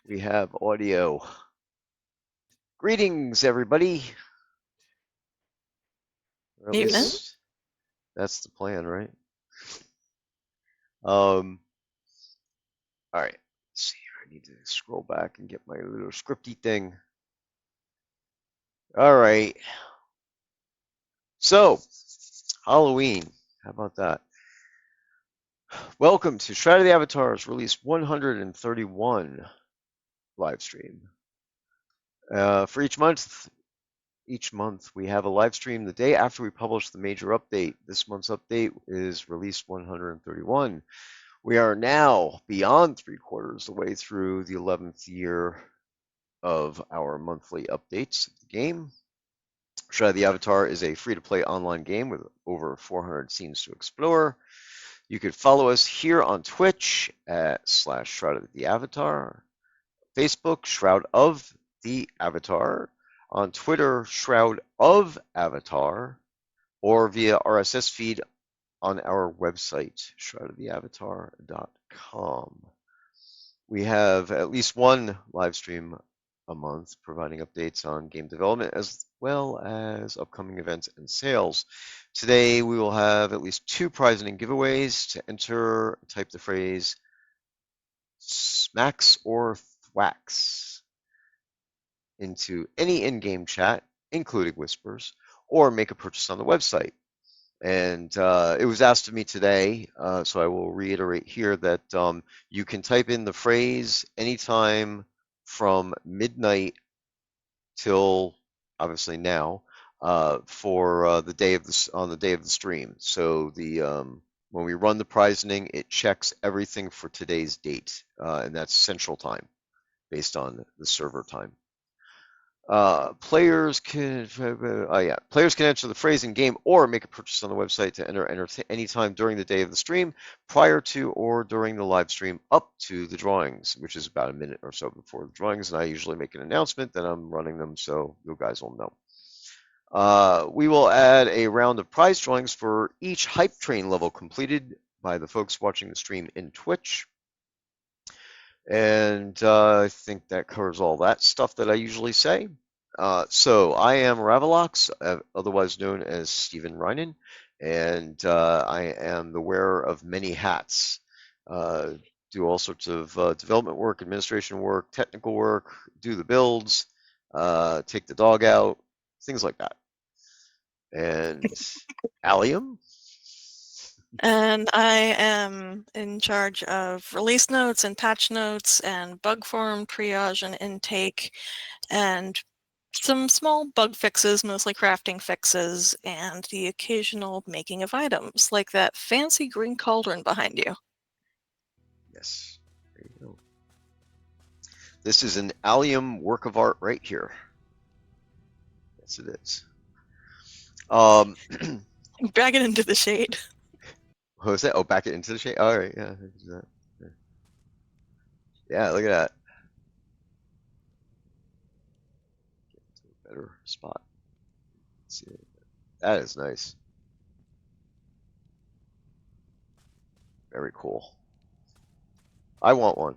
We have audio. Greetings, everybody. Or at Evening. least that's the plan, right? All right. Let's see here. I need to scroll back and get my little scripty thing. All right. So, Halloween. How about that? Welcome to Shroud of the Avatars, release 131 live stream. For each month we have a live stream the day after we publish the major update. This month's update is release 131. We are now beyond 3/4 the way through the 11th year of our monthly updates of the game. Shroud of the Avatar is a free-to-play online game with over 400 scenes to explore. You could follow us here on Twitch at /Shroud of the Avatar, Facebook Shroud of the Avatar, on Twitter Shroud of Avatar, or via RSS feed on our website shroudoftheavatar.com. We have at least one live stream a month providing updates on game development as well as upcoming events and sales. Today we will have at least 2 prizing giveaways. To enter, type the phrase smacks or thwacks into any in-game chat, including whispers, or make a purchase on the website. And it was asked of me today, so I will reiterate here that you can type in the phrase anytime from midnight till obviously now for the day of on the day of the stream. So when we run the prizing, it checks everything for today's date, and that's Central Time, based on the server time. Players can enter the phrase in game or make a purchase on the website to enter anytime during the day of the stream, prior to or during the live stream up to the drawings, which is about a minute or so before the drawings, and I usually make an announcement that I'm running them so you guys will know. We will add a round of prize drawings for each hype train level completed by the folks watching the stream in Twitch. And I think that covers all that stuff that I usually say. So I am Ravalox, otherwise known as Stephen Reinen, and I am the wearer of many hats. Do all sorts of development work, administration work, technical work, do the builds, take the dog out, things like that. And Allium? And I am in charge of release notes and patch notes and bug form triage and intake and some small bug fixes, mostly crafting fixes, and the occasional making of items, like that fancy green cauldron behind you. Yes, there you go. This is an Allium work of art right here. Yes, it is. Drag it into the shade. What was that? Oh, back it into the shade? All right, yeah. Yeah, look at that. Get to a better spot. Let's see. That is nice. Very cool. I want one.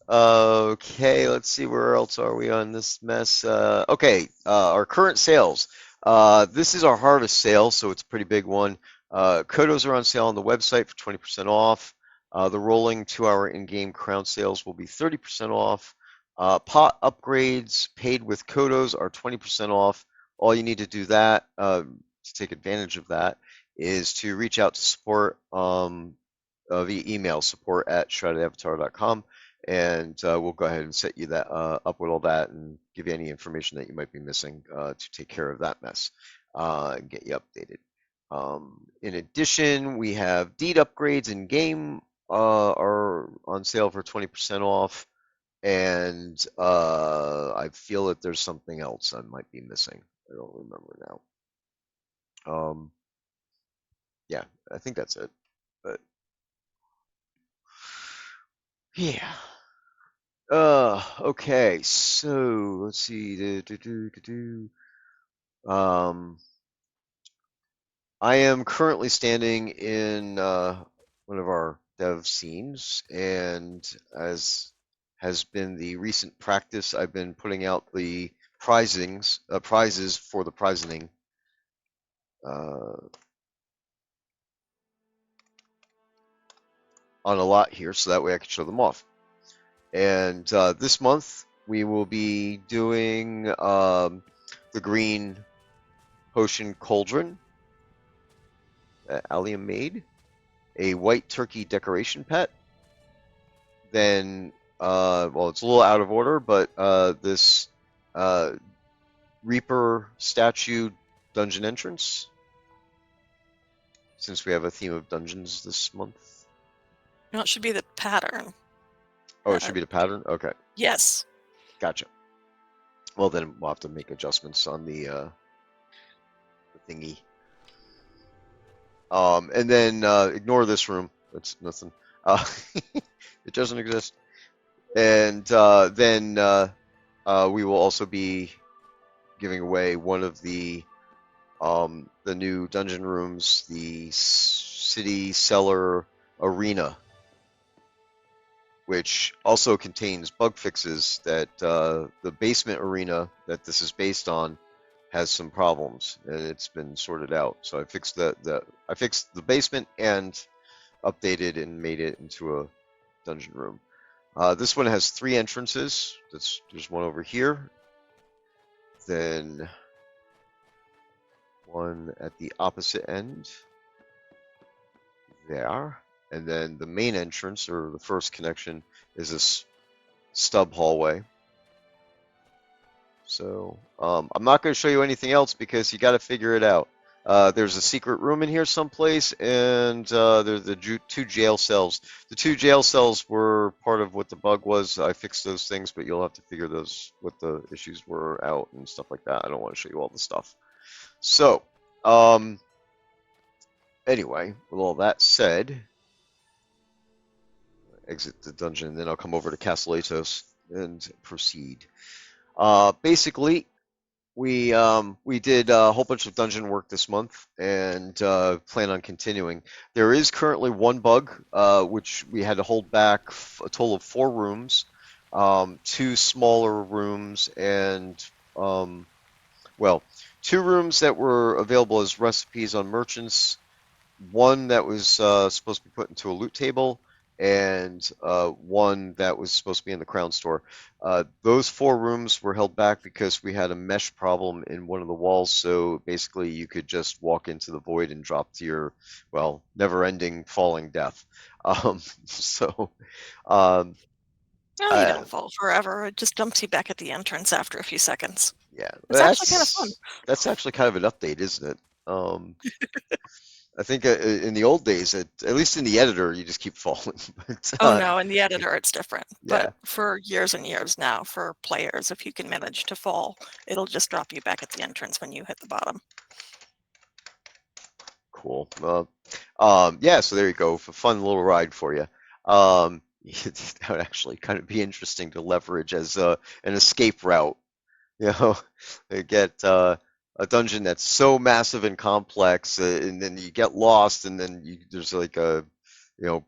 Okay, let's see, where else are we on this mess? Okay, our current sales. This is our harvest sale, so it's a pretty big one. Kodos are on sale on the website for 20% off. The rolling 2-hour in-game crown sales will be 30% off. Pot upgrades paid with Kodos are 20% off. All you need to do that to take advantage of that is to reach out to support via email, support@shroudoftheavatar.com, and we'll go ahead and set you that up with all that and give you any information that you might be missing to take care of that mess and get you updated. In addition, we have deed upgrades in game are on sale for 20% off, and I feel that there's something else I might be missing. I don't remember now. Yeah, I think that's it. But yeah. Okay, so let's see. I am currently standing in one of our dev scenes, and as has been the recent practice, I've been putting out the prizes for the prizing uh, on a lot here, so that way I can show them off. And this month we will be doing the green potion cauldron that Allium made, a white turkey decoration pet. Then, well, it's a little out of order, but this uh, Reaper statue dungeon entrance, since we have a theme of dungeons this month. No, it should be the pattern. Oh, it should be the pattern? Okay, Yes. gotcha. Well, then we'll have to make adjustments on the thingy. And then ignore this room. That's nothing. It doesn't exist. And then we will also be giving away one of the new dungeon rooms, the City Cellar Arena, which also contains bug fixes that the basement arena that this is based on has some problems, and it's been sorted out. So I fixed the basement and updated and made it into a dungeon room. This one has 3 entrances. There's one over here, then one at the opposite end there, and then the main entrance, or the first connection, is this stub hallway. So I'm not going to show you anything else because you got to figure it out. There's a secret room in here someplace, and there's the 2 jail cells. The 2 jail cells were part of what the bug was. I fixed those things, but you'll have to figure what the issues were out and stuff like that. I don't want to show you all the stuff. So, anyway, with all that said, exit the dungeon, and then I'll come over to Castle Athos and proceed. Basically, we did a whole bunch of dungeon work this month and plan on continuing. There is currently one bug, which we had to hold back a total of 4 rooms, 2 smaller rooms, and well, 2 rooms that were available as recipes on merchants, one that was supposed to be put into a loot table, and one that was supposed to be in the crown store. Those 4 rooms were held back because we had a mesh problem in one of the walls, so basically you could just walk into the void and drop to your, well, never-ending falling death. So, um, No, you uh, don't fall forever. It just dumps you back at the entrance after a few seconds. yeah, It's actually kind of fun. that's actually kind of an update, isn't it? I think in the old days, at least in the editor, you just keep falling. But, Oh no, in the editor it's different. yeah, But for years and years now, for players, if you can manage to fall, it'll just drop you back at the entrance when you hit the bottom. cool. Yeah, so there you go. A fun little ride for you. That would actually kind of be interesting to leverage as an escape route. You know, you get a dungeon that's so massive and complex, and then you get lost, and then there's like a,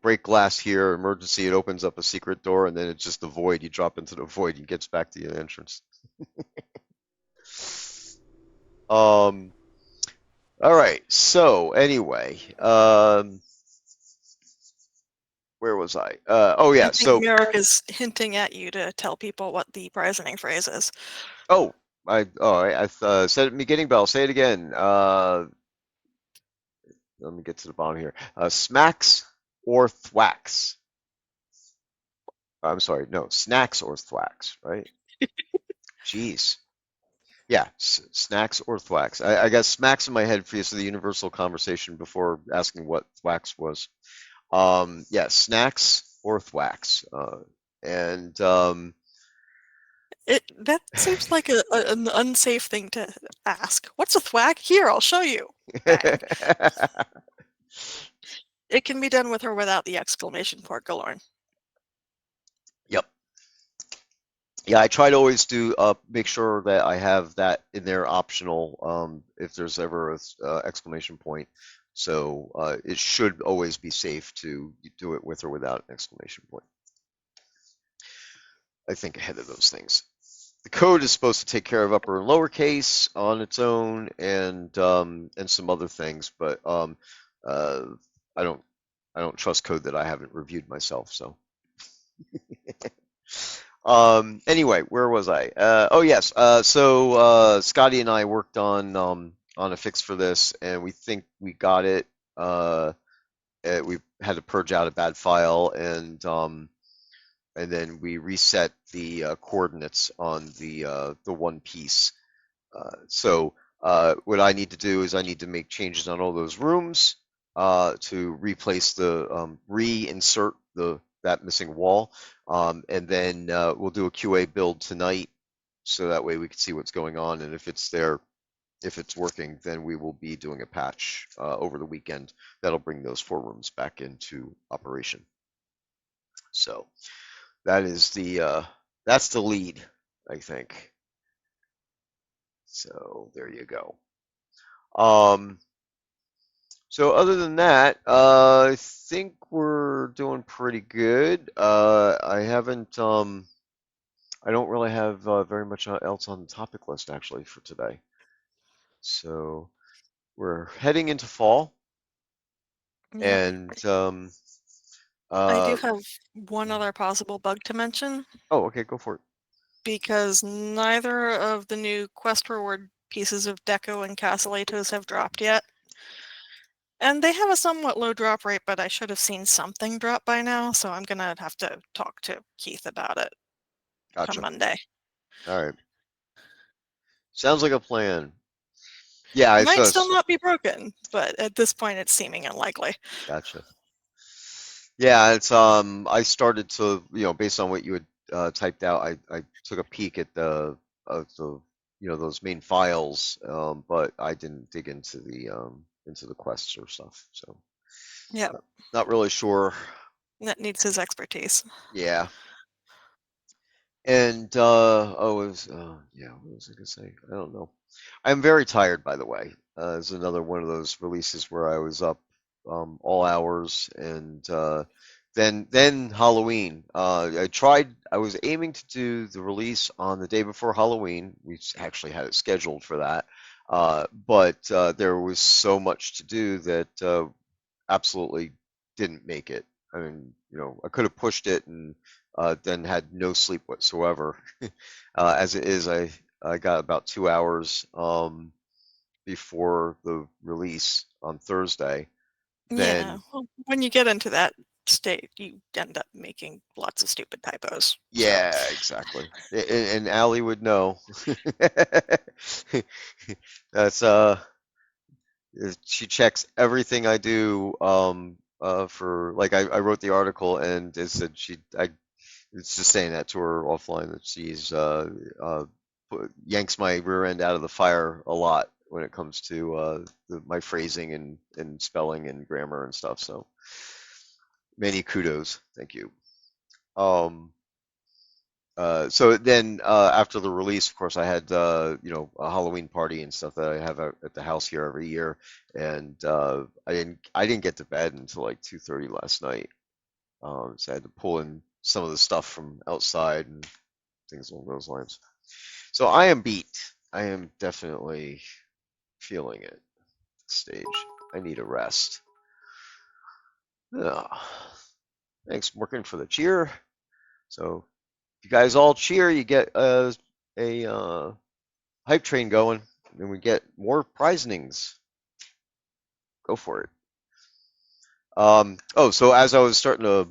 break glass here, emergency, it opens up a secret door, and then it's just a void. You drop into the void, and gets back to the entrance. Um, all right. So anyway, where was I? Oh I yeah. think So Merrick is hinting at you to tell people what the prisoning phrase is. I said it in the beginning, but I'll say it again. Let me get to the bottom here. Smacks or thwacks. I'm sorry, no, snacks or thwacks, right? Jeez. Yeah, snacks or thwacks. I got smacks in my head for you, so the universal conversation before asking what thwacks was. Yeah, snacks or thwacks. And That seems like an unsafe thing to ask. What's a thwack? Here, I'll show you. Bang. It can be done with or without the exclamation point galore. Yep. Yeah, I try to always do make sure that I have that in there optional if there's ever a exclamation point. So it should always be safe to do it with or without an exclamation point. I think ahead of those things. The code is supposed to take care of upper and lowercase on its own, and some other things, but uh, I don't I don't trust code that I haven't reviewed myself. So anyway, where was I? Oh yes. Scotty and I worked on a fix for this, and we think we got it. We had to purge out a bad file, and then we reset the coordinates on the one piece. What I need to do is I need to make changes on all those rooms to replace reinsert that missing wall, and then we'll do a QA build tonight, so that way we can see what's going on, and if it's there, if it's working, then we will be doing a patch over the weekend that'll bring those 4 rooms back into operation. So that is that's the lead, I think. So there you go. Um, so other than that, I think we're doing pretty good. I don't really have very much else on the topic list actually for today. So we're heading into fall, Yep. and I do uh, have one other possible bug to mention, oh, okay, go for it. because neither of the new quest reward pieces of Deco and Castellatos have dropped yet. And they have a somewhat low drop rate, but I should have seen something drop by now, so I'm gonna have to talk to Keith about it come Gotcha. Monday. All right. Sounds like a plan. Yeah, It it's might still us. not be broken, but at this point it's seeming unlikely. Gotcha. Yeah, it's I started to, based on what you had typed out, I took a peek at the those main files, but I didn't dig into the quests or stuff. So Yep, not really sure. that needs his expertise. Yeah. And yeah, what was I gonna say? I don't know. I'm very tired, by the way. It's another one of those releases where I was up all hours, and then Halloween. I was aiming to do the release on the day before Halloween. We actually had it scheduled for that, but there was so much to do that absolutely didn't make it. I mean, I could have pushed it and then had no sleep whatsoever. As it is, I got about 2 hours before the release on Thursday. Yeah, Then, well, when you get into that state, you end up making lots of stupid typos. So, yeah, exactly. And Allie would know. That's she checks everything I do for like I wrote the article and it said I it's just saying that to her offline that she's yanks my rear end out of the fire a lot when it comes to my phrasing and spelling and grammar and stuff. So many kudos, thank you. Um, so then after the release, of course, I had a Halloween party and stuff that I have at the house here every year, and I didn't get to bed until like 2:30 last night. So I had to pull in some of the stuff from outside and things along those lines. So I am beat. I am definitely feeling it. Stage. I need a rest. Ah, thanks, Morgan, for the cheer. So if you guys all cheer, you get a hype train going, and we get more prizings. Go for it. So as I was starting to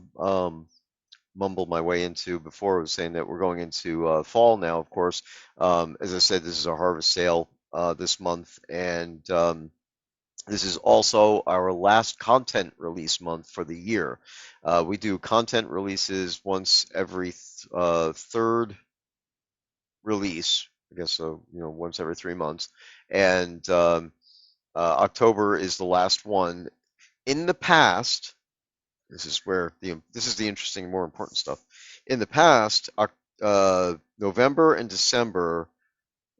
mumble my way into before, I was saying that we're going into fall now, of course. As I said, this is our harvest sale this month, and this is also our last content release month for the year. We do content releases once every third release, I guess so, once every 3 months. And October is the last one. In the past, this is the interesting, more important stuff. In the past, November and December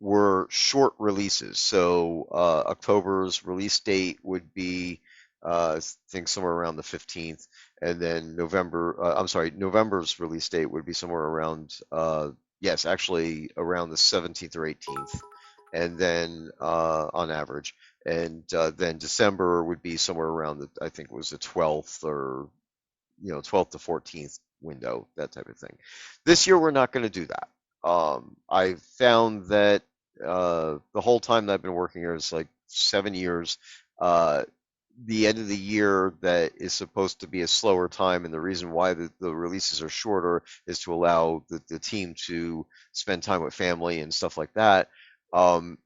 were short releases. So October's release date would be I think somewhere around the 15th, and then I'm sorry, November's release date would be somewhere around, yes, actually around the 17th or 18th, and then on average, and then December would be somewhere around I think it was the 12th or 12th to 14th window, that type of thing. This year, we're not going to do that. I found that the whole time that I've been working here is like 7 years. Uh, the end of the year that is supposed to be a slower time, and the reason why the releases are shorter is to allow the team to spend time with family and stuff like that. Um,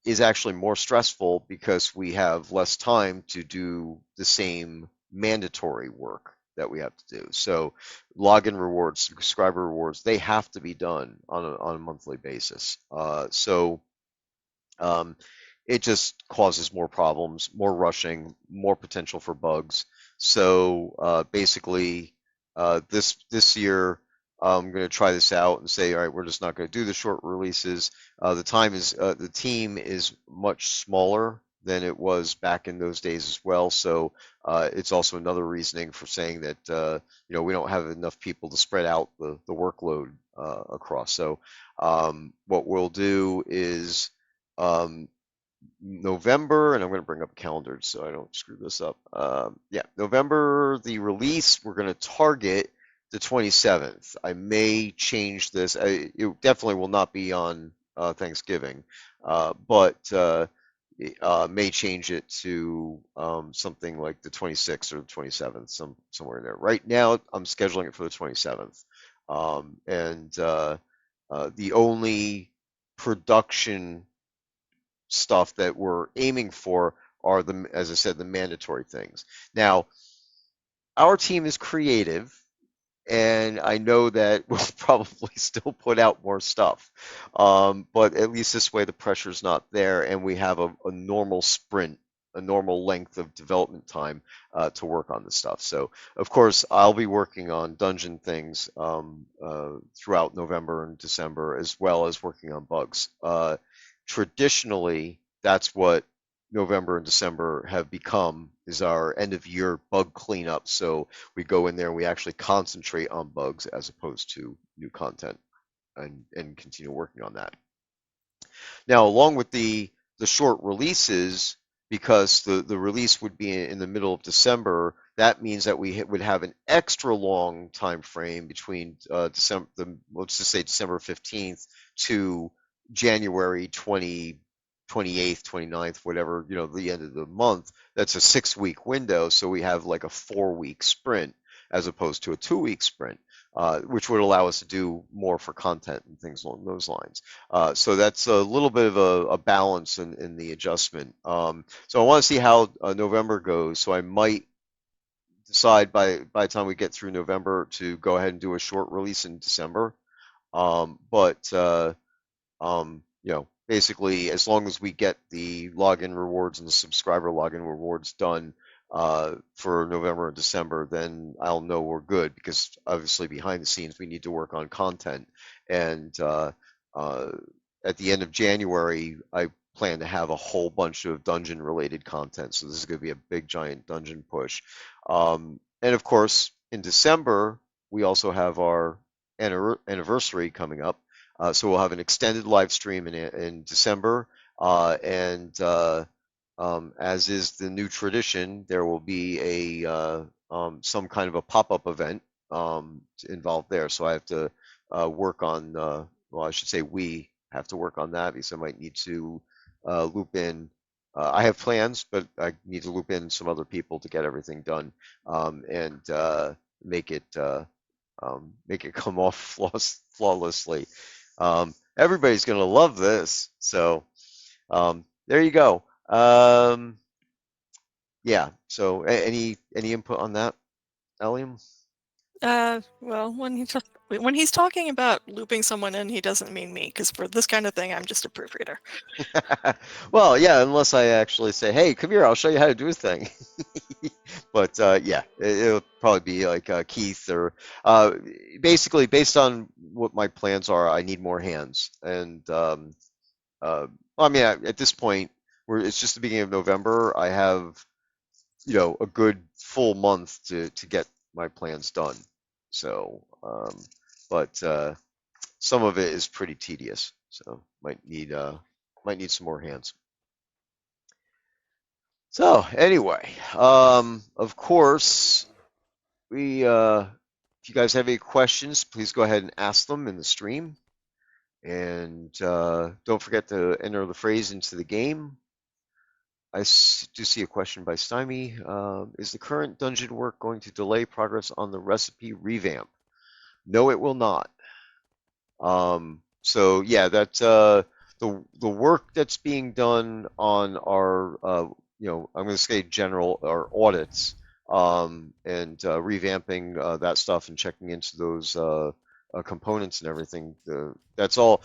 is actually more stressful because we have less time to do the same mandatory work that we have to do. So login rewards, subscriber rewards, they have to be done on a monthly basis. Um, it just causes more problems, more rushing, more potential for bugs. So basically, this year I'm going to try this out and say, all right, we're just not going to do the short releases. The team is much smaller than it was back in those days as well. So it's also another reasoning for saying that we don't have enough people to spread out the workload across. So what we'll do is um, November, and I'm going to bring up a calendar so I don't screw this up. Yeah, November, the release, we're going to target the 27th. I may change this. It definitely will not be on Thanksgiving, but may change it to something like the 26th or the 27th, somewhere in there. Right now, I'm scheduling it for the 27th. And The only production stuff that we're aiming for are as I said, the mandatory things. Now, our team is creative, and I know that we'll probably still put out more stuff. But at least this way the pressure's not there, and we have a normal sprint, a normal length of development time to work on this stuff. So, of course, I'll be working on dungeon things throughout November and December, as well as working on bugs. Traditionally, that's what November and December have become is our end of year bug cleanup. So we go in there and we actually concentrate on bugs as opposed to new content and continue working on that. Now, along with the short releases, because the release would be in the middle of December, that means that we would have an extra long time frame between let's just say December 15th to January 28th, 29th, whatever, the end of the month. That's a 6 week window. So we have like a 4 week sprint as opposed to a 2 week sprint, which would allow us to do more for content and things along those lines. So that's a little bit of a balance in the adjustment. So I want to see how November goes. So I might decide by the time we get through November to go ahead and do a short release in December. But basically, as long as we get the login rewards and the subscriber login rewards done for November and December, then I'll know we're good because obviously behind the scenes we need to work on content. And uh, at the end of January, I plan to have a whole bunch of dungeon related content. So this is going to be a big giant dungeon push. And of course, in December, we also have our anniversary coming up. So we'll have an extended live stream in December, and as is the new tradition, there will be some kind of a pop-up event involved there. So I have to work on, well, I should say we have to work on that because I might need to loop in. I have plans, but I need to loop in some other people to get everything done and make it make it come off flawlessly. Everybody's gonna love this. So there you go. Yeah. So any input on that, Allium? Well, when he's talking about looping someone in, he doesn't mean me, because for this kind of thing, I'm just a proofreader. Well, yeah, unless I actually say, "Hey, come here, I'll show you how to do a thing." But yeah, it'll probably be like Keith or uh, basically based on what my plans are. I need more hands, and well, I mean, at this point, it's just the beginning of November. I have a good full month to get my plans done. So, but some of it is pretty tedious, so might need some more hands. So anyway, of course, we if you guys have any questions, please go ahead and ask them in the stream, and don't forget to enter the phrase into the game. Do see a question by Stymie. Is the current dungeon work going to delay progress on the recipe revamp? No, it will not. So yeah, that's the work that's being done on our I'm going to say general our audits, and revamping that stuff and checking into those components and everything. That's all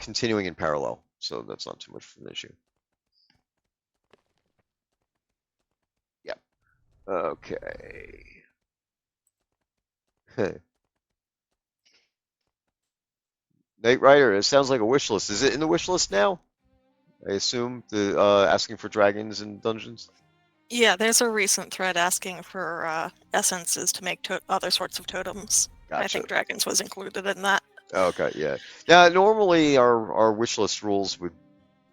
continuing in parallel, so that's not too much of an issue. Yep. Okay. Knight Rider, it sounds like a wish list. Is it in the wish list now? I assume the asking for dragons and dungeons. Yeah, there's a recent thread asking for essences to make other sorts of totems. I Gotcha. think dragons was included in that. Okay, yeah. Now, normally our wish list rules would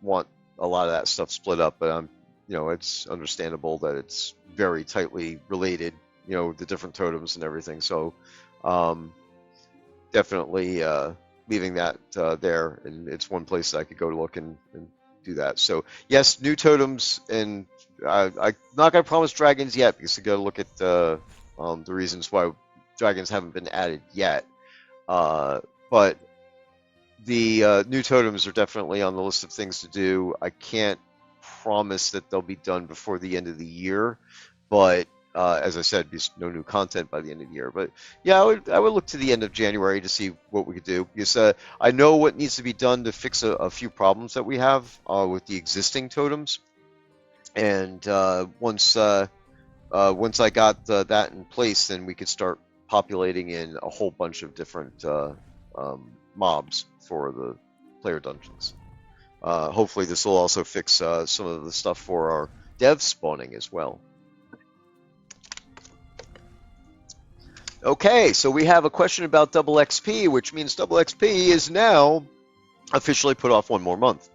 want a lot of that stuff split up, but it's understandable that it's very tightly related, the different totems and everything. So, um, definitely leaving that there, and it's one place that I could go to look and do that. So, yes, new totems, and I'm not gonna promise dragons yet because I got to look at the reasons why dragons haven't been added yet. But the new totems are definitely on the list of things to do. I can't promise that they'll be done before the end of the year, but as I said, there's no new content by the end of the year. But yeah, I would look to the end of January to see what we could do, because I know what needs to be done to fix a few problems that we have with the existing totems. And once I got that in place, then we could start populating in a whole bunch of different mobs for the player dungeons. Hopefully, this will also fix some of the stuff for our dev spawning as well. Okay, so we have a question about double XP, which means double XP is now officially put off one more month.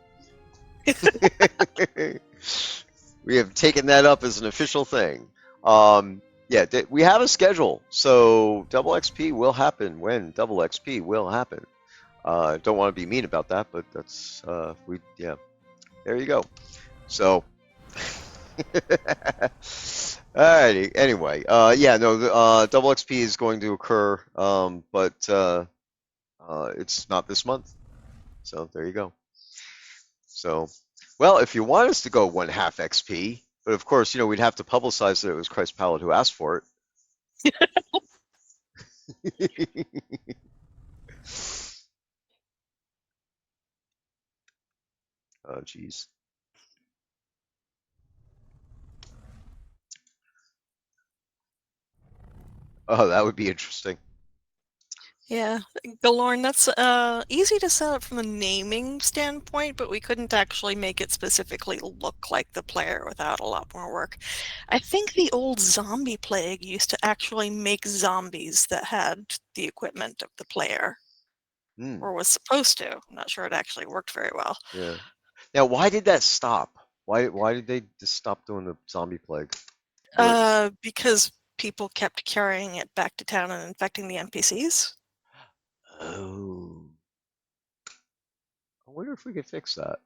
We have taken that up as an official thing. Yeah, we have a schedule, so double XP will happen when double XP will happen. Don't want to be mean about that, but that's yeah. There you go. So, alrighty. Anyway, yeah, no, the double XP is going to occur, but it's not this month. So there you go. So, well, if you want us to go 1/2 XP, but of course, we'd have to publicize that it was Christ Pallet who asked for it. Oh, geez. Oh, that would be interesting. Yeah, Galorn, that's easy to set up from a naming standpoint, but we couldn't actually make it specifically look like the player without a lot more work. I think the old zombie plague used to actually make zombies that had the equipment of the player, Hmm. or was supposed to. I'm not sure it actually worked very well. Yeah. Now, why did that stop? Why did they just stop doing the zombie plague? Because people kept carrying it back to town and infecting the NPCs. Oh. I wonder if we could fix that.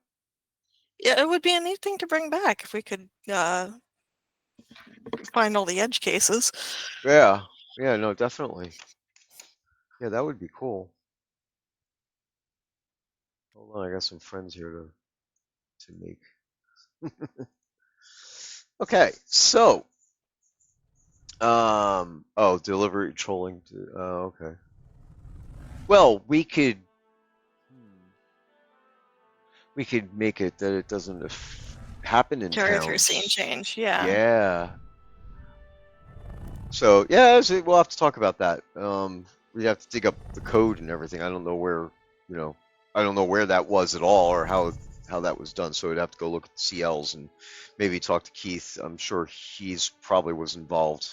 Yeah, it would be a neat thing to bring back if we could find all the edge cases. Yeah. Yeah, no, definitely. Yeah, that would be cool. Hold on, I got some friends here to make. Okay, so oh, delivery trolling. Oh, okay. Well, we could make it that it doesn't happen in Carry through scene towns. change, yeah. Yeah. So yeah, we'll have to talk about that. We have to dig up the code and everything. I don't know where that was at all, or how that was done. So I'd have to go look at the CLs and maybe talk to Keith. I'm sure he's probably was involved,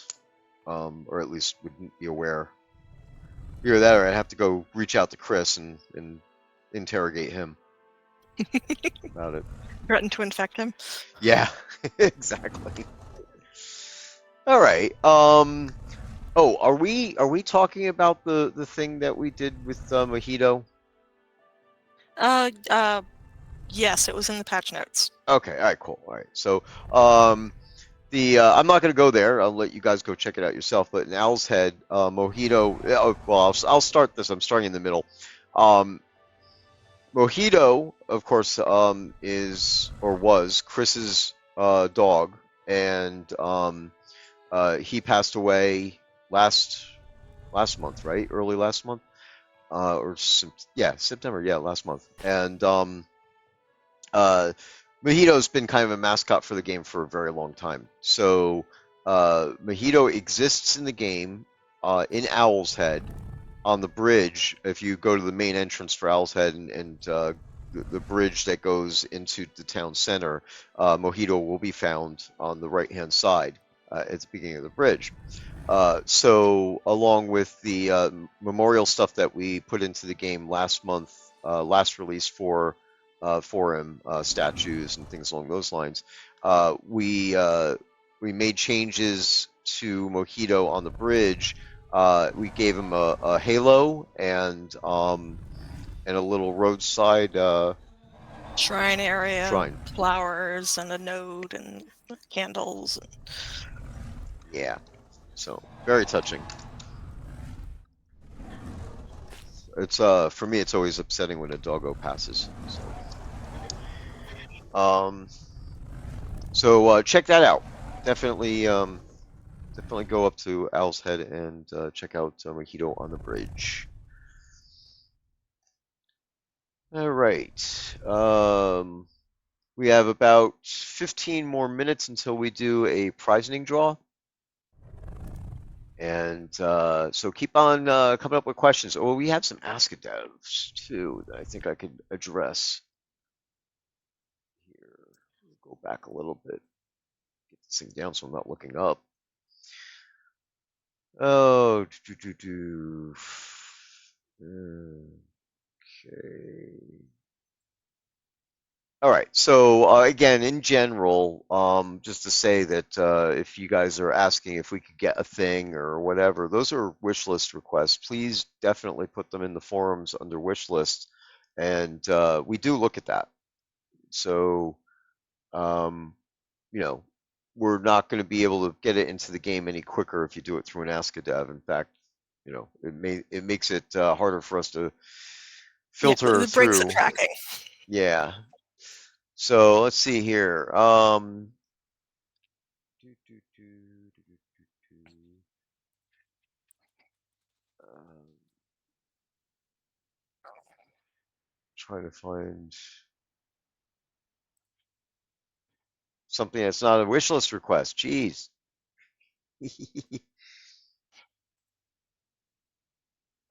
or at least would be aware. Either that, or I'd have to go reach out to Chris and interrogate him about it. Threatened to infect him. Yeah, exactly. All right. Oh, are we talking about the thing that we did with Mojito? Uh, uh, yes, it was in the patch notes. Okay. All right. Cool. All right. So, the I'm not going to go there. I'll let you guys go check it out yourself. But in Owl's Head, Mojito. Oh, well, I'll start this. I'm starting in the middle. Um, Mojito, of course, is or was Chris's dog, and he passed away last month, right? Early last month, yeah, September, yeah, last month. And uh, Mojito's been kind of a mascot for the game for a very long time. So Mojito exists in the game in Owl's Head on the bridge. If you go to the main entrance for Owl's Head and the bridge that goes into the town center, Mojito will be found on the right-hand side at the beginning of the bridge. So along with the memorial stuff that we put into the game last month, last release for him, statues and things along those lines, we made changes to Mojito on the bridge. We gave him a halo and a little roadside Shrine area, shrine. flowers, and a node, and candles. Yeah, so very touching. It's for me, it's always upsetting when a doggo passes. Um, so check that out. Definitely, definitely go up to Owl's Head and check out Mojito on the bridge. All right. We have about 15 more minutes until we do a prizing draw. And so keep on coming up with questions. Oh, we have some Ask a Devs too that I think I could address here. Go back a little bit, get this thing down so I'm not looking up. Oh, Okay. All right. So again, in general, just to say that if you guys are asking if we could get a thing or whatever, those are wish list requests. Please definitely put them in the forums under wish list, and we do look at that. So um, you know, we're not going to be able to get it into the game any quicker if you do it through an Ask a Dev. In fact, it makes it harder for us to Yeah, filter it breaks the through. tracking. Yeah. So let's see here. Do, do, do, do, do, do, do. Trying to find something that's not a wish list request. Jeez.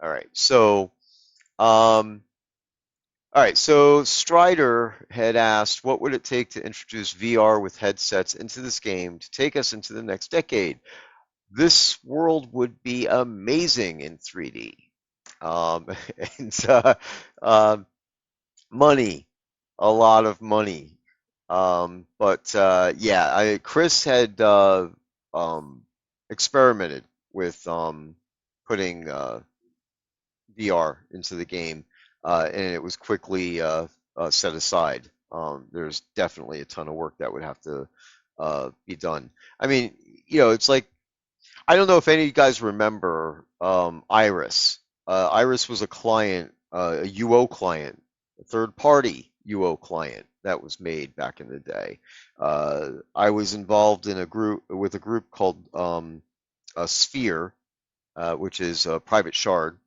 All right. So, um, all right. So Strider had asked, what would it take to introduce VR with headsets into this game to take us into the next decade? This world would be amazing in 3D. Um, and money, a lot of money. But yeah, Chris had um, experimented with putting VR into the game, and it was quickly set aside. There's definitely a ton of work that would have to be done. I mean, it's like I don't know if any of you guys remember Iris. Iris was a client, a UO client, a third-party UO client that was made back in the day. I was involved in a group called Sphere, which is a private shard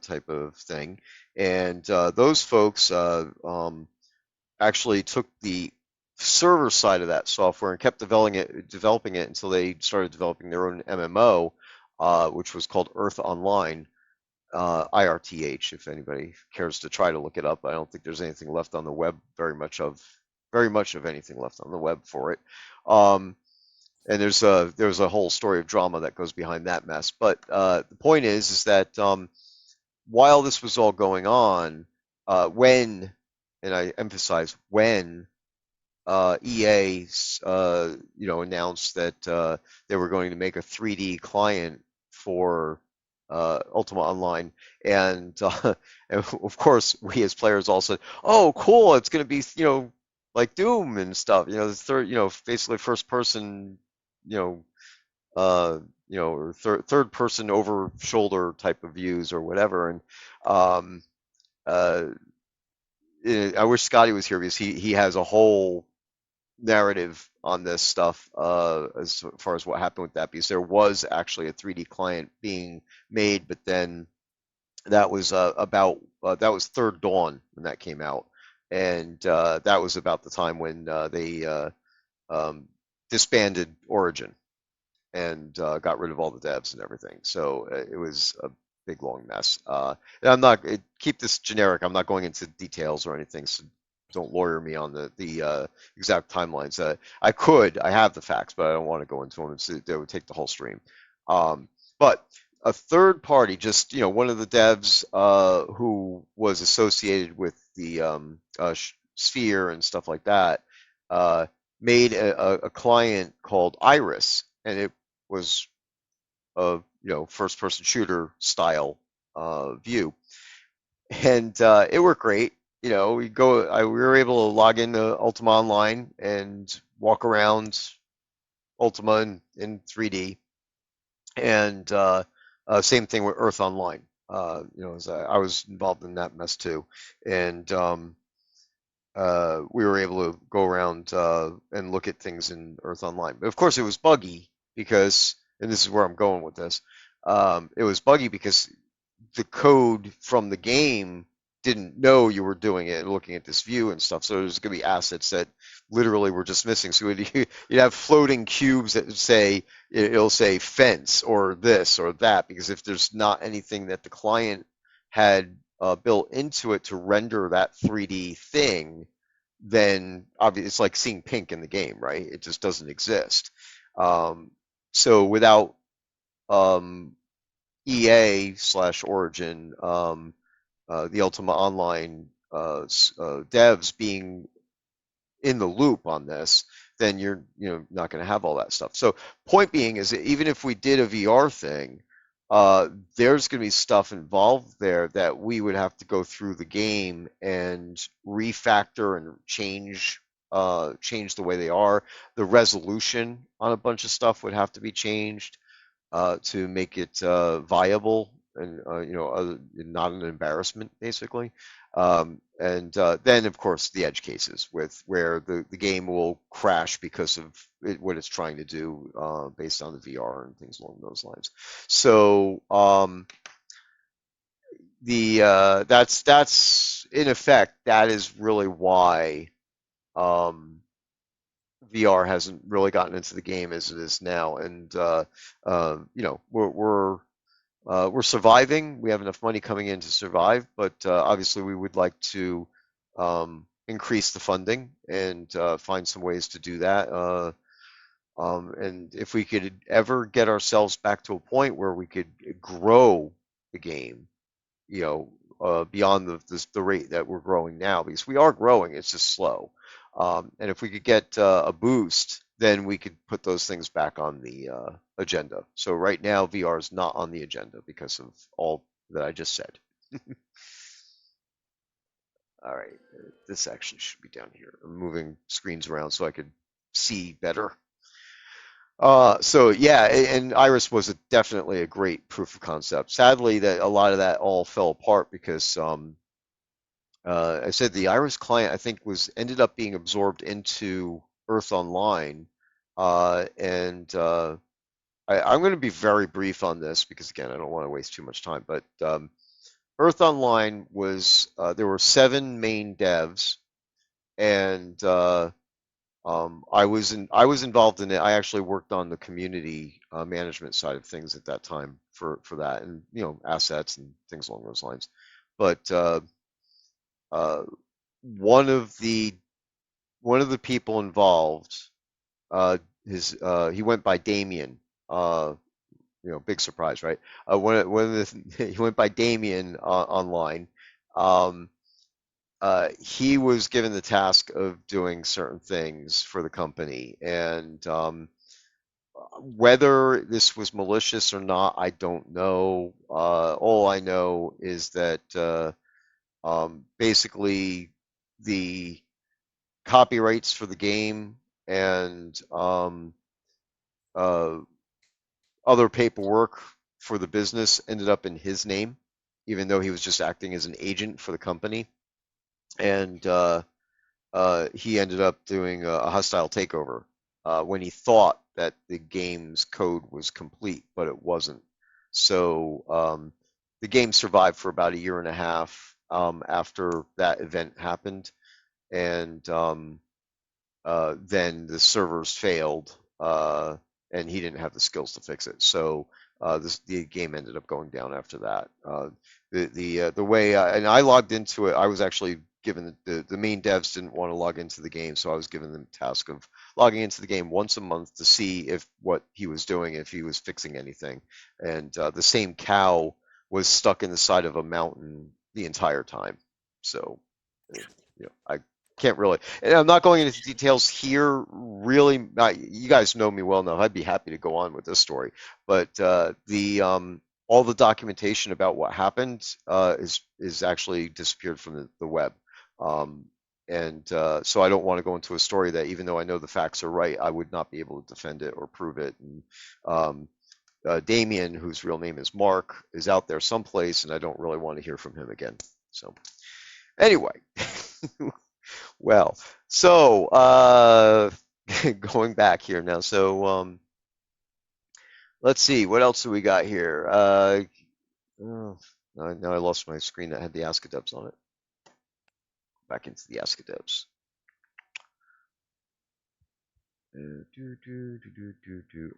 type of thing, and those folks actually took the server side of that software and kept developing it until they started developing their own MMO, which was called Earth Online. IRTH, if anybody cares to try to look it up. I don't think there's anything left on the web, very much of anything left on the web for it. Um, and there's a whole story of drama that goes behind that mess. But the point is that while this was all going on, when, and I emphasize when, EA, announced that they were going to make a 3D client for Ultima Online, and, and of course we as players all said, "Oh, cool! It's going to be, like Doom and stuff. The third, basically first person, you know, or third person over shoulder type of views or whatever." And um, uh, I wish Scotty was here because he has a whole narrative on this stuff as far as what happened with that, because there was actually a 3D client being made, but then that was Third Dawn when that came out, and that was about the time when they um, disbanded Origin and got rid of all the devs and everything. So it was a big long mess. And keep this generic. I'm not going into details or anything, so don't lawyer me on the exact timelines. I have the facts, but I don't want to go into them. That would take the whole stream. But a third party, just one of the devs who was associated with the Sphere and stuff like that, made a client called Iris, and it was a first person shooter style view, and it worked great. We were able to log into Ultima Online and walk around Ultima in 3D, and same thing with Earth Online. As I was involved in that mess too, and we were able to go around and look at things in Earth Online. But of course, it was buggy because, and this is where I'm going with this, it was buggy because the code from the game didn't know you were doing it and looking at this view and stuff. So there's going to be assets that literally were just missing. So you'd have floating cubes that say, it'll say fence or this or that, because if there's not anything that the client had built into it to render that 3D thing, then obviously it's like seeing pink in the game, right? It just doesn't exist. Um, so without um, EA/Origin, the Ultima Online devs being in the loop on this, then you're not going to have all that stuff. So point being is that even if we did a VR thing, there's going to be stuff involved there that we would have to go through the game and refactor and change the way they are. The resolution on a bunch of stuff would have to be changed to make it viable and not an embarrassment, basically. And then, of course, the edge cases with where the game will crash because of what it's trying to do based on the VR and things along those lines. So that's in effect, that is really why VR hasn't really gotten into the game as it is now. And we're surviving. We have enough money coming in to survive, but obviously we would like to increase the funding and find some ways to do that. And if we could ever get ourselves back to a point where we could grow the game, beyond the rate that we're growing now, because we are growing, it's just slow. And if we could get a boost, then we could put those things back on the agenda. So right now, VR is not on the agenda because of all that I just said. All right, this action should be down here. I'm moving screens around so I could see better. So yeah, and Iris was definitely a great proof of concept. Sadly, that a lot of that all fell apart because I said the Iris client I think was ended up being absorbed into Earth Online, and I'm going to be very brief on this because again I don't want to waste too much time. But Earth Online was there were 7 main devs, and I was involved in it. I actually worked on the community management side of things at that time for that, and assets and things along those lines. But uh, one of the one of the people involved, uh, his he went by Damien. Uh, big surprise, right? One of the he went by Damien online. Um, he was given the task of doing certain things for the company, and whether this was malicious or not, I don't know. All I know is that basically the copyrights for the game and uh, other paperwork for the business ended up in his name, even though he was just acting as an agent for the company. And he ended up doing a hostile takeover when he thought that the game's code was complete, but it wasn't. So the game survived for about a year and a half after that event happened, and then the servers failed, and he didn't have the skills to fix it. So the game ended up going down after that. The way and I logged into it, I was actually given the main devs didn't want to log into the game, so I was given the task of logging into the game once a month to see if what he was doing, if he was fixing anything. And the same cow was stuck in the side of a mountain the entire time. So, I can't really, and I'm not going into details here. Really, you guys know me well enough. I'd be happy to go on with this story, but the all the documentation about what happened is actually disappeared from the web, um, and so I don't want to go into a story that, even though I know the facts are right, I would not be able to defend it or prove it. And Damien, whose real name is Mark, is out there someplace, and I don't really want to hear from him again. So anyway. Well, so going back here now. So let's see, what else do we got here? Oh, now I lost my screen that had the Askadubs on it. Back into the Askadubs.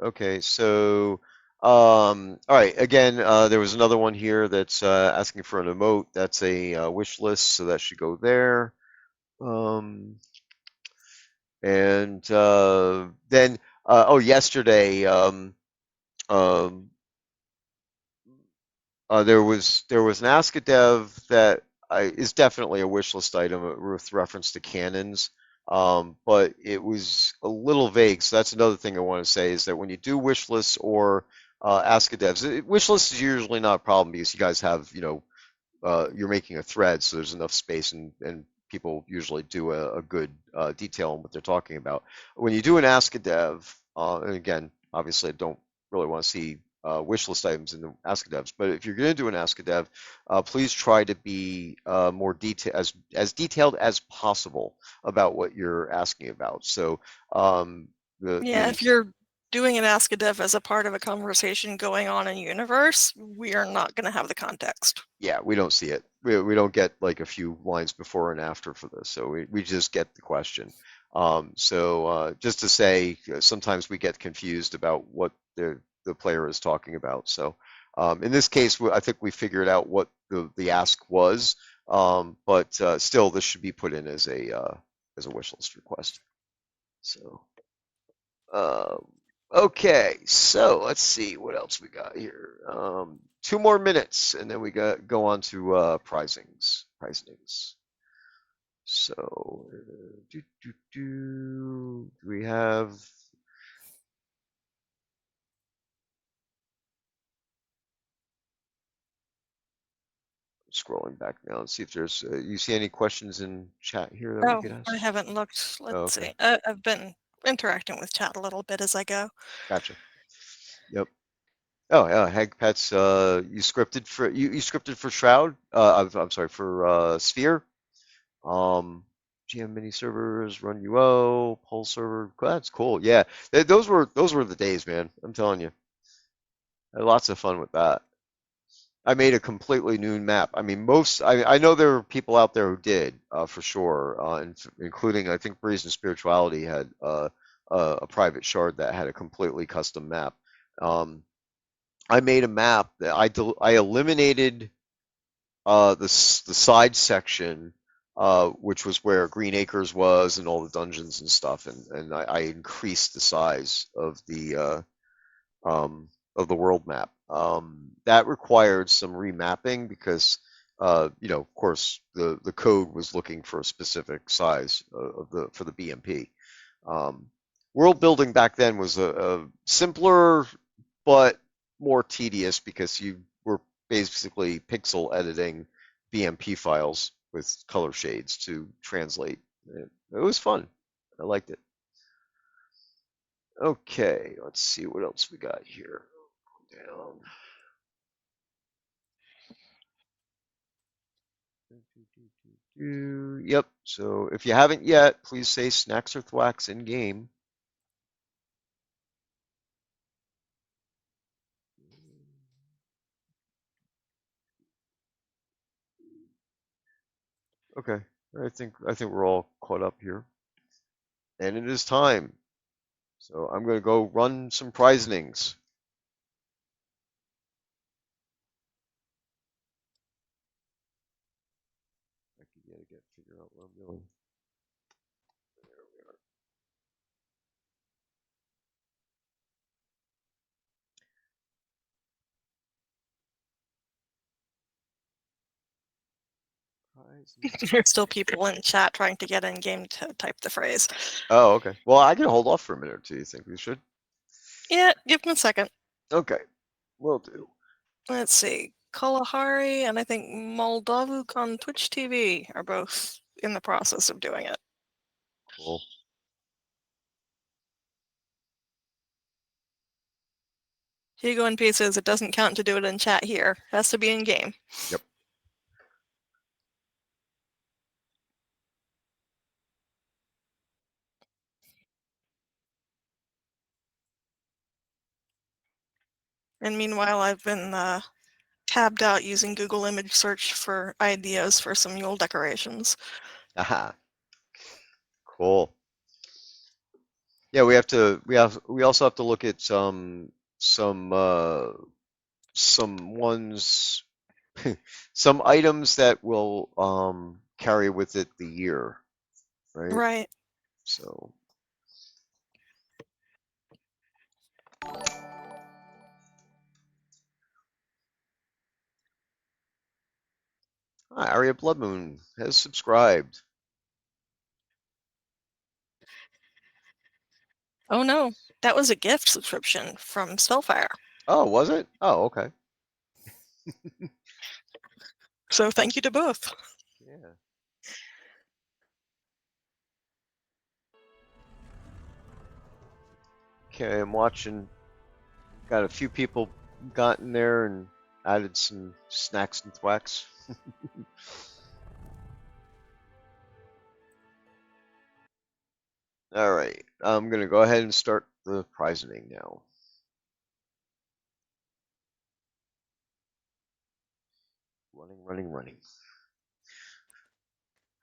Okay, so all right. Again, there was another one here that's asking for an emote. That's a wish list, so that should go there. Um, and then oh, yesterday. Um, there was an Ask a Dev that is definitely a wish list item with reference to cannons, but it was a little vague. So that's another thing I want to say is that when you do wish lists or Ask a Devs, wish list is usually not a problem because you guys have, you're making a thread, so there's enough space, and people usually do a good detail on what they're talking about. When you do an Ask a Dev, and again, obviously, I don't really want to see wish list items in the Ask a Devs, but if you're going to do an Ask a Dev, please try to be more detailed, as detailed as possible about what you're asking about. So Yeah, the if you're doing an Ask a Dev as a part of a conversation going on in universe, we are not going to have the context. Yeah, we don't see it. We don't get like a few lines before and after for this, so we just get the question. So just to say, sometimes we get confused about what the player is talking about. So in this case, I think we figured out what the ask was, but still, this should be put in as a wish list request. So. Um, okay, so let's see what else we got here. 2 more minutes, and then we go on to pricings. So, do we have scrolling back now and see if there's you see any questions in chat here that we Oh, could I ask? haven't looked. Oh, Let's okay, see. I've been interacting with chat a little bit as I go. gotcha. Yep. Oh yeah, Hag Pets. You scripted for Shroud. I'm sorry for Sphere. GM mini servers, run UO, poll server. That's cool. Yeah, those were the days, man. I'm telling you, I had lots of fun with that. I made a completely new map. I mean, I know there are people out there who did, for sure, including I think Breeze and Spirituality had a private shard that had a completely custom map. Um, I made a map that I eliminated the side section, which was where Green Acres was and all the dungeons and stuff, and I increased the size of the world map. That required some remapping because, of course, the code was looking for a specific size of the for the BMP. Um, World building back then was a simpler but more tedious because you were basically pixel editing BMP files with color shades to translate. It was fun. I liked it. Okay, let's see what else we got here. Down. Yep. So if you haven't yet, please say snacks or thwacks in game. Okay. I think we're all caught up here. And it is time. So I'm gonna go run some prizenings. I can get figure out what I'm doing. There we are. There's still people in chat trying to get in game to type the phrase. Oh, okay. Well, I can hold off for a minute or two. You think we should? Yeah, give them a second. Okay, will do. Let's see. Kalahari and I think Moldavuk on Twitch TV are both in the process of doing it. Cool. Hugo and P says it doesn't count to do it in chat here. It has to be in game. Yep. And meanwhile, I've been tabbed out using Google image search for ideas for some Yule decorations. Aha. Cool. Yeah, we also have to look at some ones some items that will carry with it the year, right? Right. So, Aria Blood Moon has subscribed. Oh no, that was a gift subscription from Spellfire. Oh, was it? Oh, okay. So thank you to both. Yeah. Okay, I'm watching. Got a few people got in there and added some snacks and thwacks. All right, I'm gonna go ahead and start the prizening now. Running, running, running.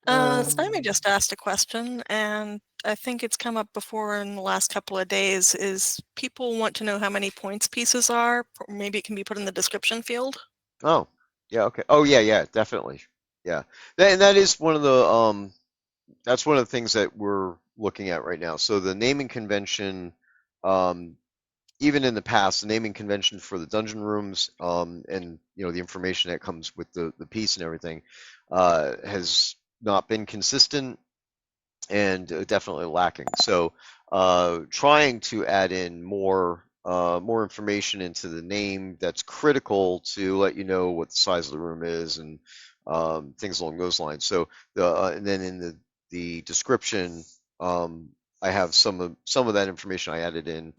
Simon just asked a question, and I think it's come up before in the last couple of days, is people want to know how many points pieces are. Maybe it can be put in the description field. Oh, yeah, okay. Oh, yeah, yeah, definitely. Yeah. And that is one of the that's one of the things that we're looking at right now. So the naming convention, um, even in the past, the naming convention for the dungeon rooms, and the information that comes with the piece and everything, has not been consistent and definitely lacking. So, trying to add in more information into the name that's critical to let you know what the size of the room is and things along those lines. So, and then in the description, I have some of that information I added in.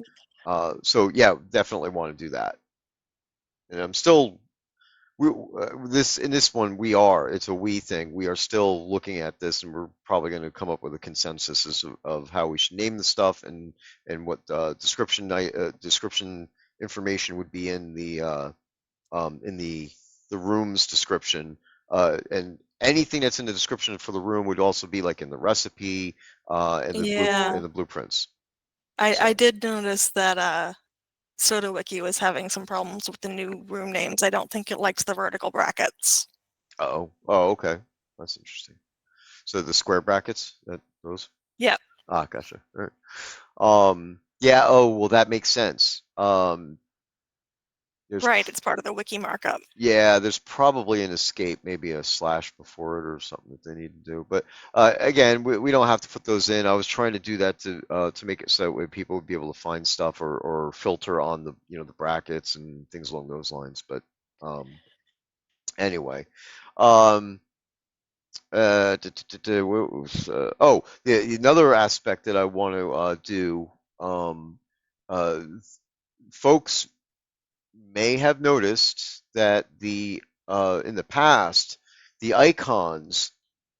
So yeah, definitely want to do that. And I'm still this in this one it's a we thing. We are still looking at this, and we're probably going to come up with a consensus of how we should name the stuff and what description information would be in the the room's description, and anything that's in the description for the room would also be like in the recipe, Yeah, and the blueprints. I So, did notice that SodaWiki was having some problems with the new room names. I don't think it likes the vertical brackets. okay, that's interesting. So the square brackets, those. Yeah, Ah, gotcha. All right. Yeah. Oh, well, that makes sense. There's right. It's part of the wiki markup. Yeah, there's probably an escape, maybe a slash before it or something that they need to do. But again, we don't have to put those in. I was trying to do that to make it so that way people would be able to find stuff or filter on the the brackets and things along those lines. But anyway, um, what was, oh, another aspect that I want to do. Uh, Folks may have noticed that the in the past the icons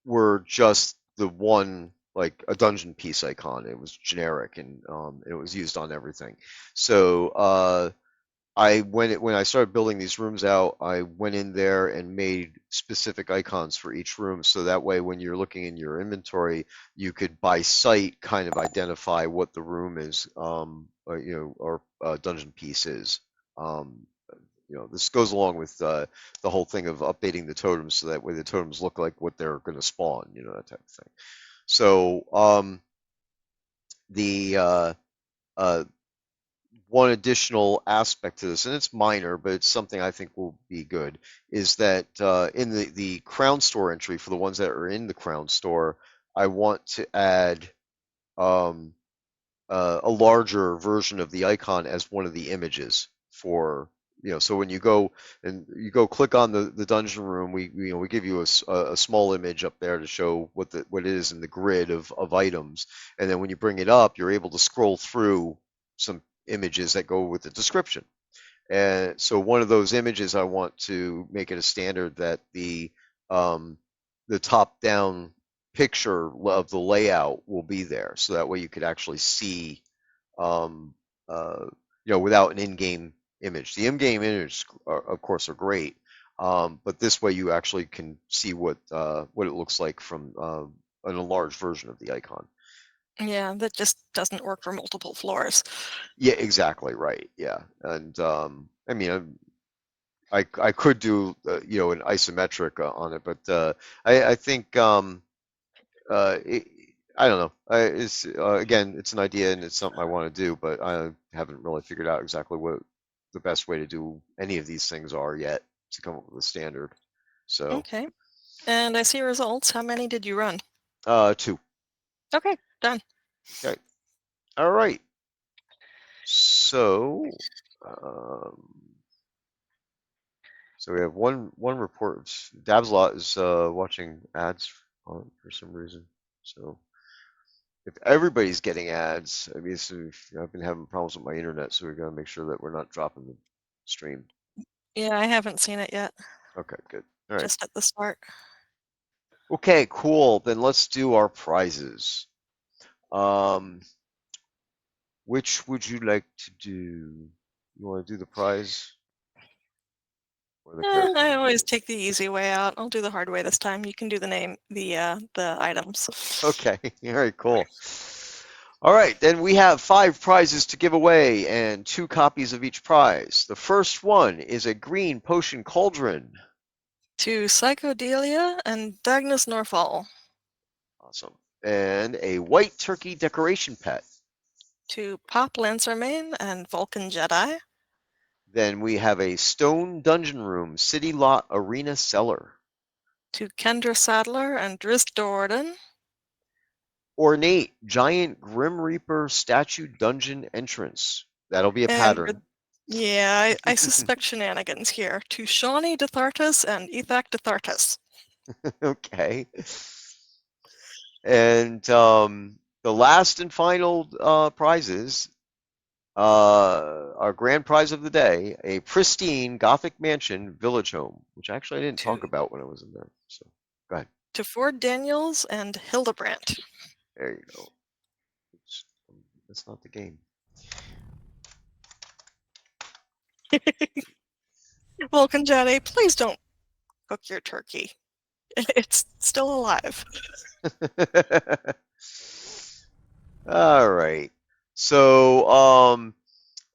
were just the one, like a dungeon piece icon. It was generic, and it was used on everything. So when I started building these rooms out, I went in there and made specific icons for each room, so that way when you're looking in your inventory, you could by sight kind of identify what the room is, or dungeon piece is. Um, this goes along with the whole thing of updating the totems so that way the totems look like what they're going to spawn, that type of thing. So the uh, one additional aspect to this, and it's minor, but it's something I think will be good, is that in the Crown Store entry for the ones that are in the Crown Store, I want to add um, a larger version of the icon as one of the images for so when you go click on the dungeon room, we give you a small image up there to show what it is in the grid of items, and then when you bring it up, you're able to scroll through some images that go with the description. And so one of those images, I want to make it a standard that um, the top down picture of the layout will be there, so that way you could actually see, um, uh, without an in-game image. The in-game images, of course, are great, but this way you actually can see what it looks like from an enlarged version of the icon. Yeah, that just doesn't work for multiple floors. Yeah, exactly right. Yeah, and I mean, I could do an isometric on it, but I think it, I don't know. It's again, it's an idea and it's something I want to do, but I haven't really figured out exactly what the best way to do any of these things are yet to come up with a standard. So, Okay. And I see results. How many did you run? two. Okay, done. Okay. All right. So, um, so we have one report. Dabslot is watching ads on for some reason. So if everybody's getting ads, I mean, I've been having problems with my internet, so we got to make sure that we're not dropping the stream. Yeah, I haven't seen it yet, Okay, good. All right. just at the start. Okay, cool. Then let's do our prizes. Um, which would you like to do? You want to do the prize or the character? I always take the easy way out. I'll do the hard way this time. You can do the name, the items. Okay, all right, cool. All right, then we have 5 prizes to give away and 2 copies of each prize. The first one is a green potion cauldron. To Psychodelia and Dagnus Norfall. Awesome. And a white turkey decoration pet. To Pop Lancermane and Vulcan Jedi. Then we have a stone dungeon room, city lot arena cellar. To Kendra Sadler and Driz Dordan. Ornate giant Grim Reaper statue dungeon entrance. That'll be a And for, pattern. yeah, I suspect shenanigans here. To Shawnee Dethartus and Ethak Dethartus. Okay. And the last and final prizes, our grand prize of the day, a pristine Gothic mansion village home, which actually I didn't To talk about when I was in there. So go ahead. to Ford Daniels and Hildebrandt. There you go. Oops, that's not the game. Vulcan Jedi, please don't cook your turkey. It's still alive. All right. So,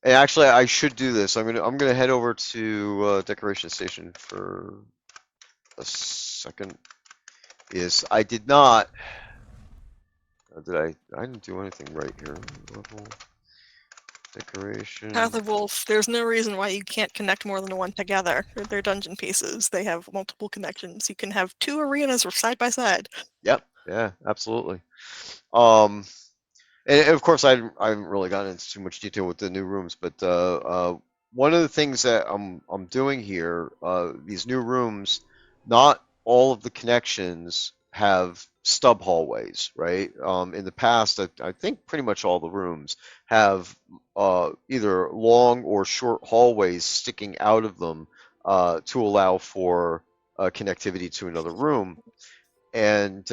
and actually, I should do this. I'm gonna head over to Decoration Station for a second. Yes, I did not. Did I? I didn't do anything right here. Level Path decoration. of Wolf, there's no reason why you can't connect more than one together. They're dungeon pieces. They have multiple connections. You can have two arenas side by side. Yep. Yeah. Absolutely. Um, and of course, I haven't really gotten into too much detail with the new rooms, but one of the things that I'm doing here, these new rooms, not all of the connections have stub hallways, right? In the past, I think pretty much all the rooms have either long or short hallways sticking out of them to allow for connectivity to another room. And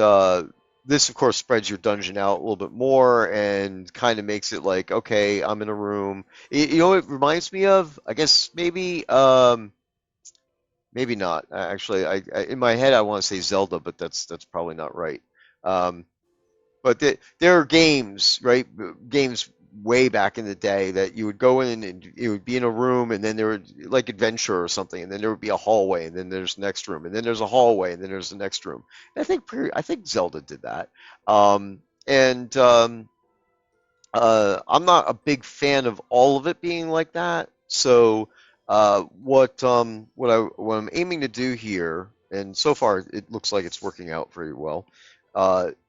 this, of course, spreads your dungeon out a little bit more and kind of makes it like, okay, I'm in a room. You know what it reminds me of? I guess maybe not. Actually, in my head I want to say Zelda, but that's probably not right. Um, but there are games, right? Games way back in the day that you would go in and you would be in a room, and then there would like adventure or something, and then there would be a hallway, and then there's the next room, and then there's a hallway, and then there's the next room. And I think Zelda did that. And I'm not a big fan of all of it being like that. So what I'm aiming to do here, and so far it looks like it's working out very well,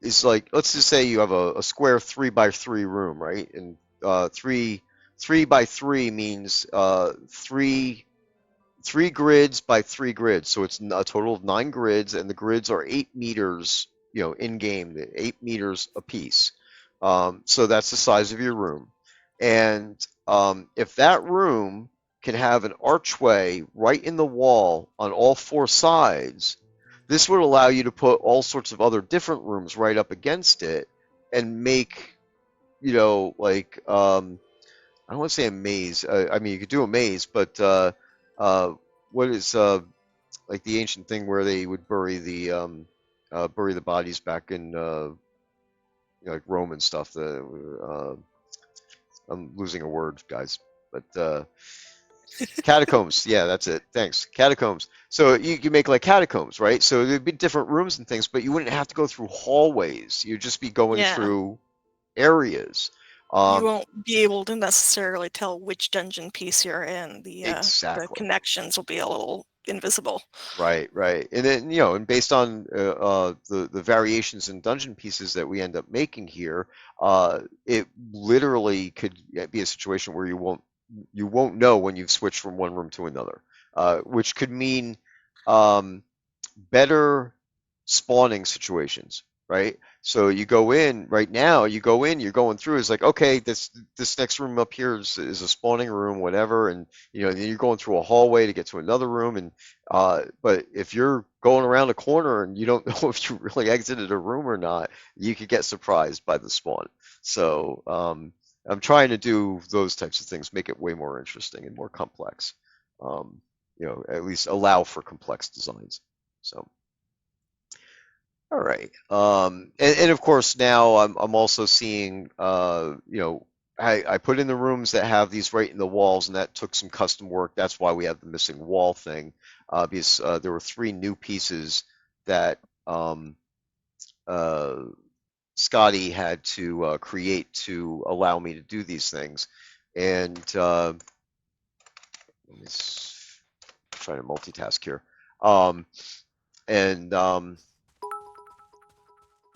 is like, let's just say you have a square 3 by 3 room, right? And three by three means three grids by 3 grids, so it's a total of 9 grids, and the grids are 8 meters, in game, 8 meters apiece. So that's the size of your room, and if that room can have an archway right in the wall on all 4 sides, this would allow you to put all sorts of other different rooms right up against it and make, like I don't want to say a maze. I mean, you could do a maze, but uh, what is like the ancient thing where they would bury the bodies back in like Rome and stuff. I'm losing a word, guys, but catacombs. Yeah, that's it. Thanks, catacombs. So you can make like catacombs, right? So there'd be different rooms and things, but you wouldn't have to go through hallways. You'd just be going Yeah. through areas. You Um, won't be able to necessarily tell which dungeon piece you're in. The exactly. connections will be a little invisible. Right, right. And then, and based on the variations in dungeon pieces that we end up making here, it literally could be a situation where you won't know when you've switched from one room to another, which could mean um, better spawning situations, right? So you go in right now, you're going through, it's like, okay, this next room up here is a spawning room, whatever, and then you're going through a hallway to get to another room, and but if you're going around a corner and you don't know if you really exited a room or not, you could get surprised by the spawn. So I'm trying to do those types of things, make it way more interesting and more complex. At least allow for complex designs. So. All right. And of course now I'm also seeing I put in the rooms that have these right in the walls, and that took some custom work. That's why we have the missing wall thing, because there were 3 new pieces that uh, Scotty had to create to allow me to do these things. And let me try to multitask here. Um, and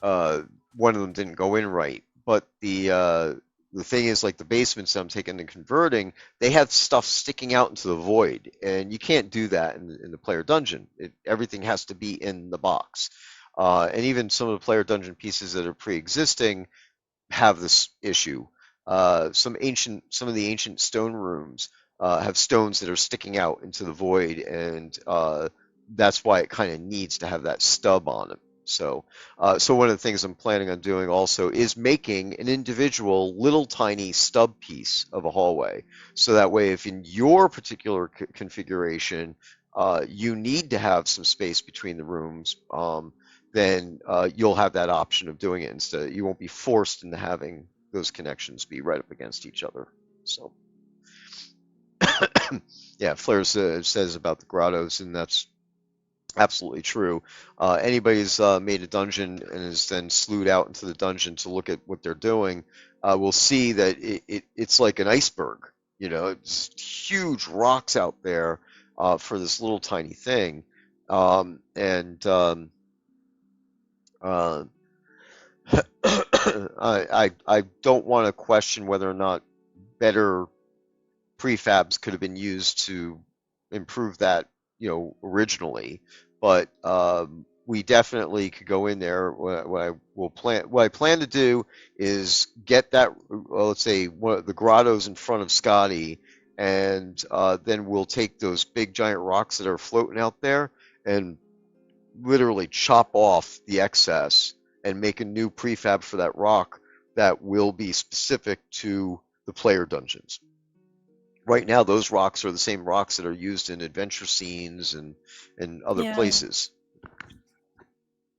uh, One of them didn't go in right. But the thing is, like the basements that I'm taking and converting, they have stuff sticking out into the void, and you can't do that in the player dungeon. Everything has to be in the box. And even some of the player dungeon pieces that are pre-existing have this issue. Some of the ancient stone rooms have stones that are sticking out into the void, and that's why it kind of needs to have that stub on it. So one of the things I'm planning on doing also is making an individual little tiny stub piece of a hallway. So that way, if in your particular configuration you need to have some space between the rooms, then you'll have that option of doing it instead. You won't be forced into having those connections be right up against each other. So, yeah, Flair says about the grottos, and that's absolutely true. Anybody's made a dungeon and is then slewed out into the dungeon to look at what they're doing will see that it's like an iceberg. You know, it's huge rocks out there for this little tiny thing. And uh, I don't want to question whether or not better prefabs could have been used to improve that, originally. But we definitely could go in there. What I plan to do is get that, well, let's say, one of the grottos in front of Scotty, and then we'll take those big giant rocks that are floating out there and literally chop off the excess and make a new prefab for that rock that will be specific to the player dungeons. Right now, those rocks are the same rocks that are used in adventure scenes and other Yeah. places.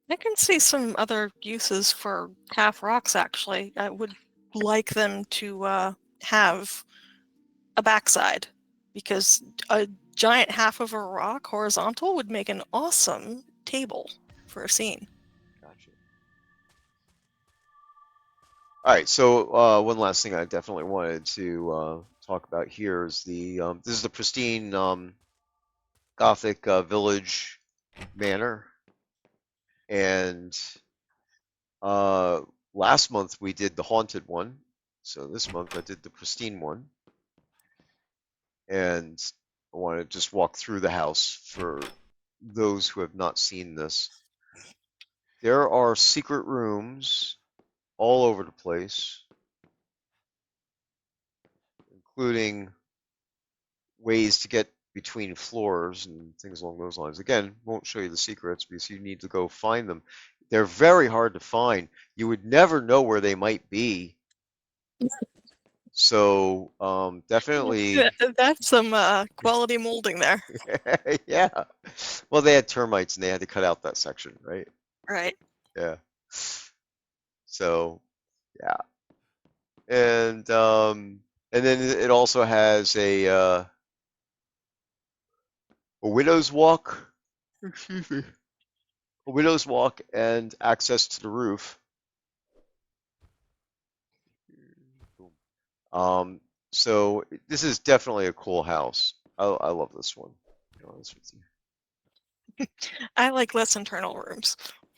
I can see some other uses for half rocks, actually. I would like them to have a backside, because a giant half of a rock horizontal would make an awesome table for a scene. Gotcha. All right, so one last thing I definitely wanted to talk about here is this is the pristine Gothic village manor, and uh, last month we did the haunted one, so this month I did the pristine one, and I want to just walk through the house for those who have not seen this. There are secret rooms all over the place, including ways to get between floors and things along those lines. Again, won't show you the secrets because you need to go find them. They're very hard to find. You would never know where they might be. So definitely, That's some quality molding there. yeah. Well, they had termites and they had to cut out that section, right? Right. Yeah. So yeah, and then it also has a widow's walk. Excuse me. A widow's walk and access to the roof. Um, so this is definitely a cool house. I love this one. To be honest with I like less internal rooms.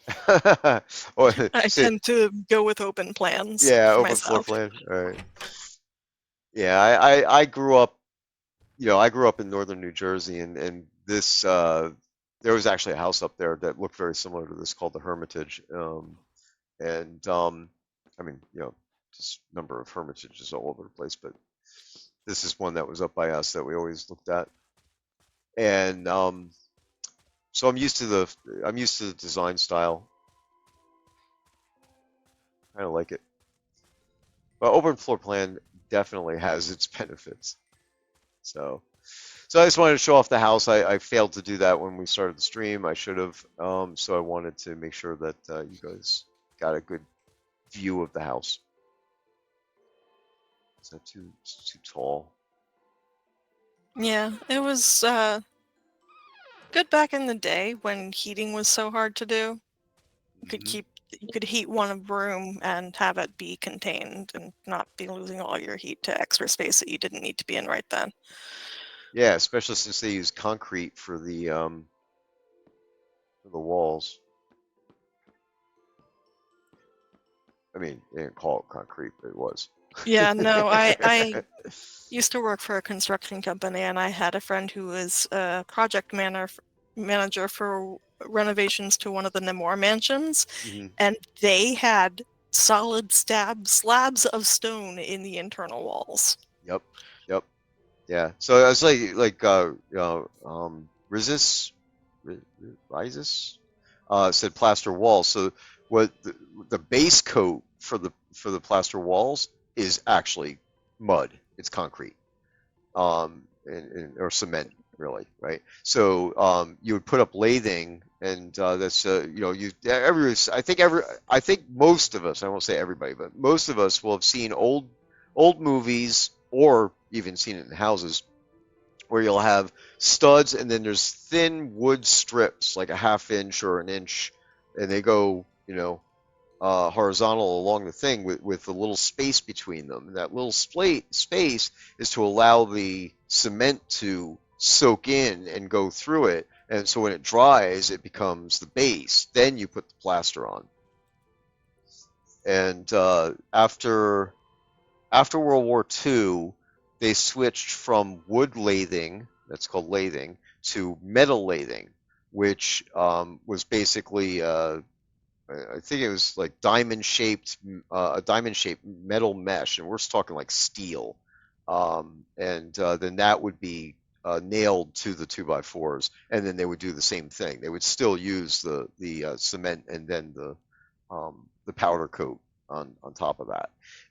you. Or I sit, tend to go with open plans yeah, for open floor myself. plan. All right. Yeah, I grew up, I grew up in northern New Jersey, and this there was actually a house up there that looked very similar to this called the Hermitage. And I mean, just number of hermitages all over the place, but this is one that was up by us that we always looked at. And so I'm used to the design style. I kind of like it. But open floor plan definitely has its benefits. So so I just wanted to show off the house. I failed to do that when we started the stream. I should have. So I wanted to make sure that you guys got a good view of the house. Is that too tall? Yeah, it was good back in the day when heating was so hard to do. Hmm. You could heat one room and have it be contained and not be losing all your heat to extra space that you didn't need to be in right then. Yeah, especially since they use concrete for the walls. I mean, they didn't call it concrete, but it was. Yeah, no, I used to work for a construction company, and I had a friend who was a manager for renovations to one of the Nemours mansions, Hmm. and they had solid slabs of stone in the internal walls. Yep. Yep. Yeah. So I was Risis, Risis, said plaster walls. So what the base coat for the plaster walls is actually mud. It's concrete, or cement really, right? So you would put up lathing, and that's you know you every I think most of us, I won't say everybody, but most of us will have seen old movies or even seen it in houses where you'll have studs and then there's thin wood strips like a half inch or an inch, and they go horizontal along the thing with a little space between them. And that little space is to allow the cement to soak in and go through it. And so when it dries, it becomes the base. Then you put the plaster on. And after World War II, they switched from wood lathing, that's called lathing, to metal lathing, which was basically I think it was like a diamond shaped metal mesh, and we're just talking like steel. And then that would be nailed to the two by fours, and then they would do the same thing. They would still use the cement and then the powder coat on top of that.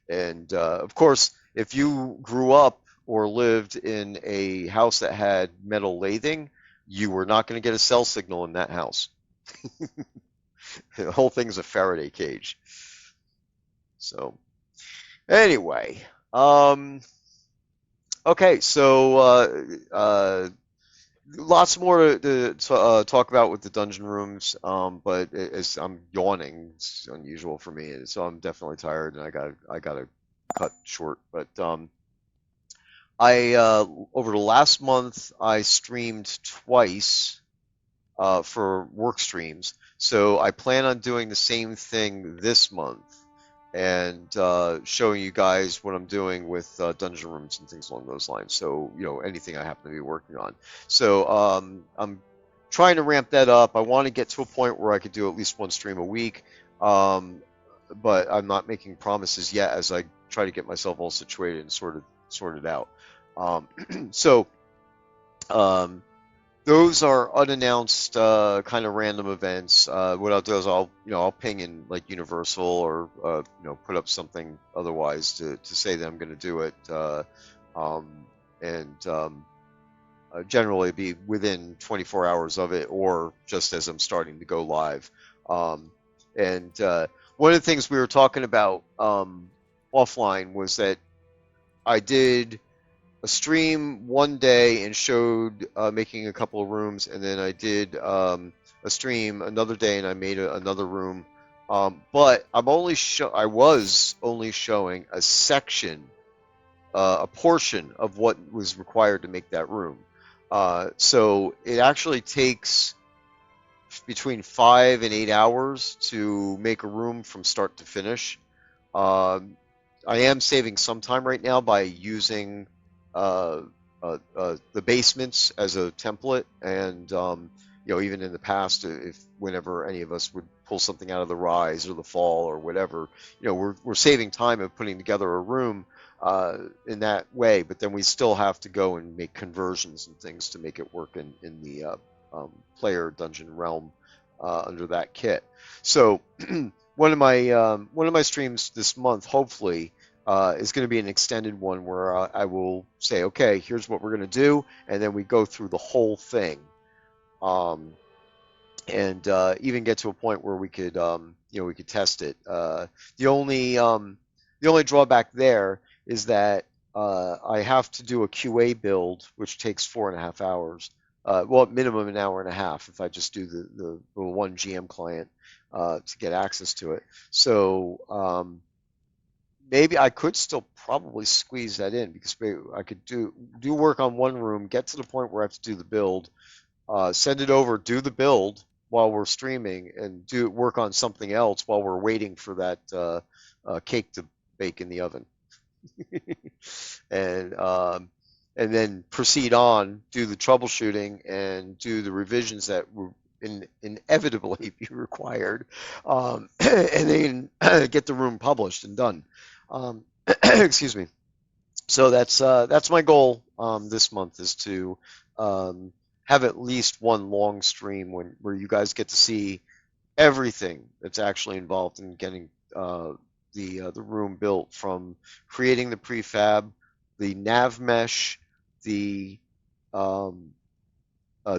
And of course, if you grew up or lived in a house that had metal lathing, you were not going to get a cell signal in that house. The whole thing's a Faraday cage. So anyway, um, okay, so lots more to talk about with the dungeon rooms, but as I'm yawning, it's unusual for me, and so I'm definitely tired, and I gotta cut short. But I over the last month I streamed twice for work streams. So I plan on doing the same thing this month and showing you guys what I'm doing with dungeon rooms and things along those lines. So, anything I happen to be working on. So I'm trying to ramp that up. I want to get to a point where I could do at least one stream a week, but I'm not making promises yet as I try to get myself all situated and sorted out. Um, so. Um, those are unannounced, kind of random events. What I'll do is I'll ping in like Universal or put up something otherwise to say that I'm going to do it, um, and generally be within 24 hours of it, or just as I'm starting to go live. Um, and one of the things we were talking about offline was that I did a stream one day and showed making a couple of rooms, and then I did a stream another day and I made another room. But I was only showing a section, a portion of what was required to make that room. So it actually takes between 5 and 8 hours to make a room from start to finish. Um, I am saving some time right now by using uh, the basements as a template, and even in the past, if whenever any of us would pull something out of the rise or the fall or whatever, we're saving time of putting together a room in that way. But then we still have to go and make conversions and things to make it work in the player dungeon realm under that kit. So one of my streams this month, hopefully, is going to be an extended one where I will say, okay, here's what we're going to do, and then we go through the whole thing, um, and even get to a point where we could test it. The only the only drawback there is that I have to do a QA build, which takes 4.5 hours. Well, at minimum an hour and a half if I just do the one GM client to get access to it. So maybe I could still probably squeeze that in because maybe I could do work on one room, get to the point where I have to do the build, send it over, do the build while we're streaming, and do work on something else while we're waiting for that cake to bake in the oven, and then proceed on, do the troubleshooting, and do the revisions that will inevitably be required, and then get the room published and done. Um, excuse me. So that's my goal this month is to um, have at least one long stream where you guys get to see everything that's actually involved in getting the room built, from creating the prefab, the nav mesh, the um,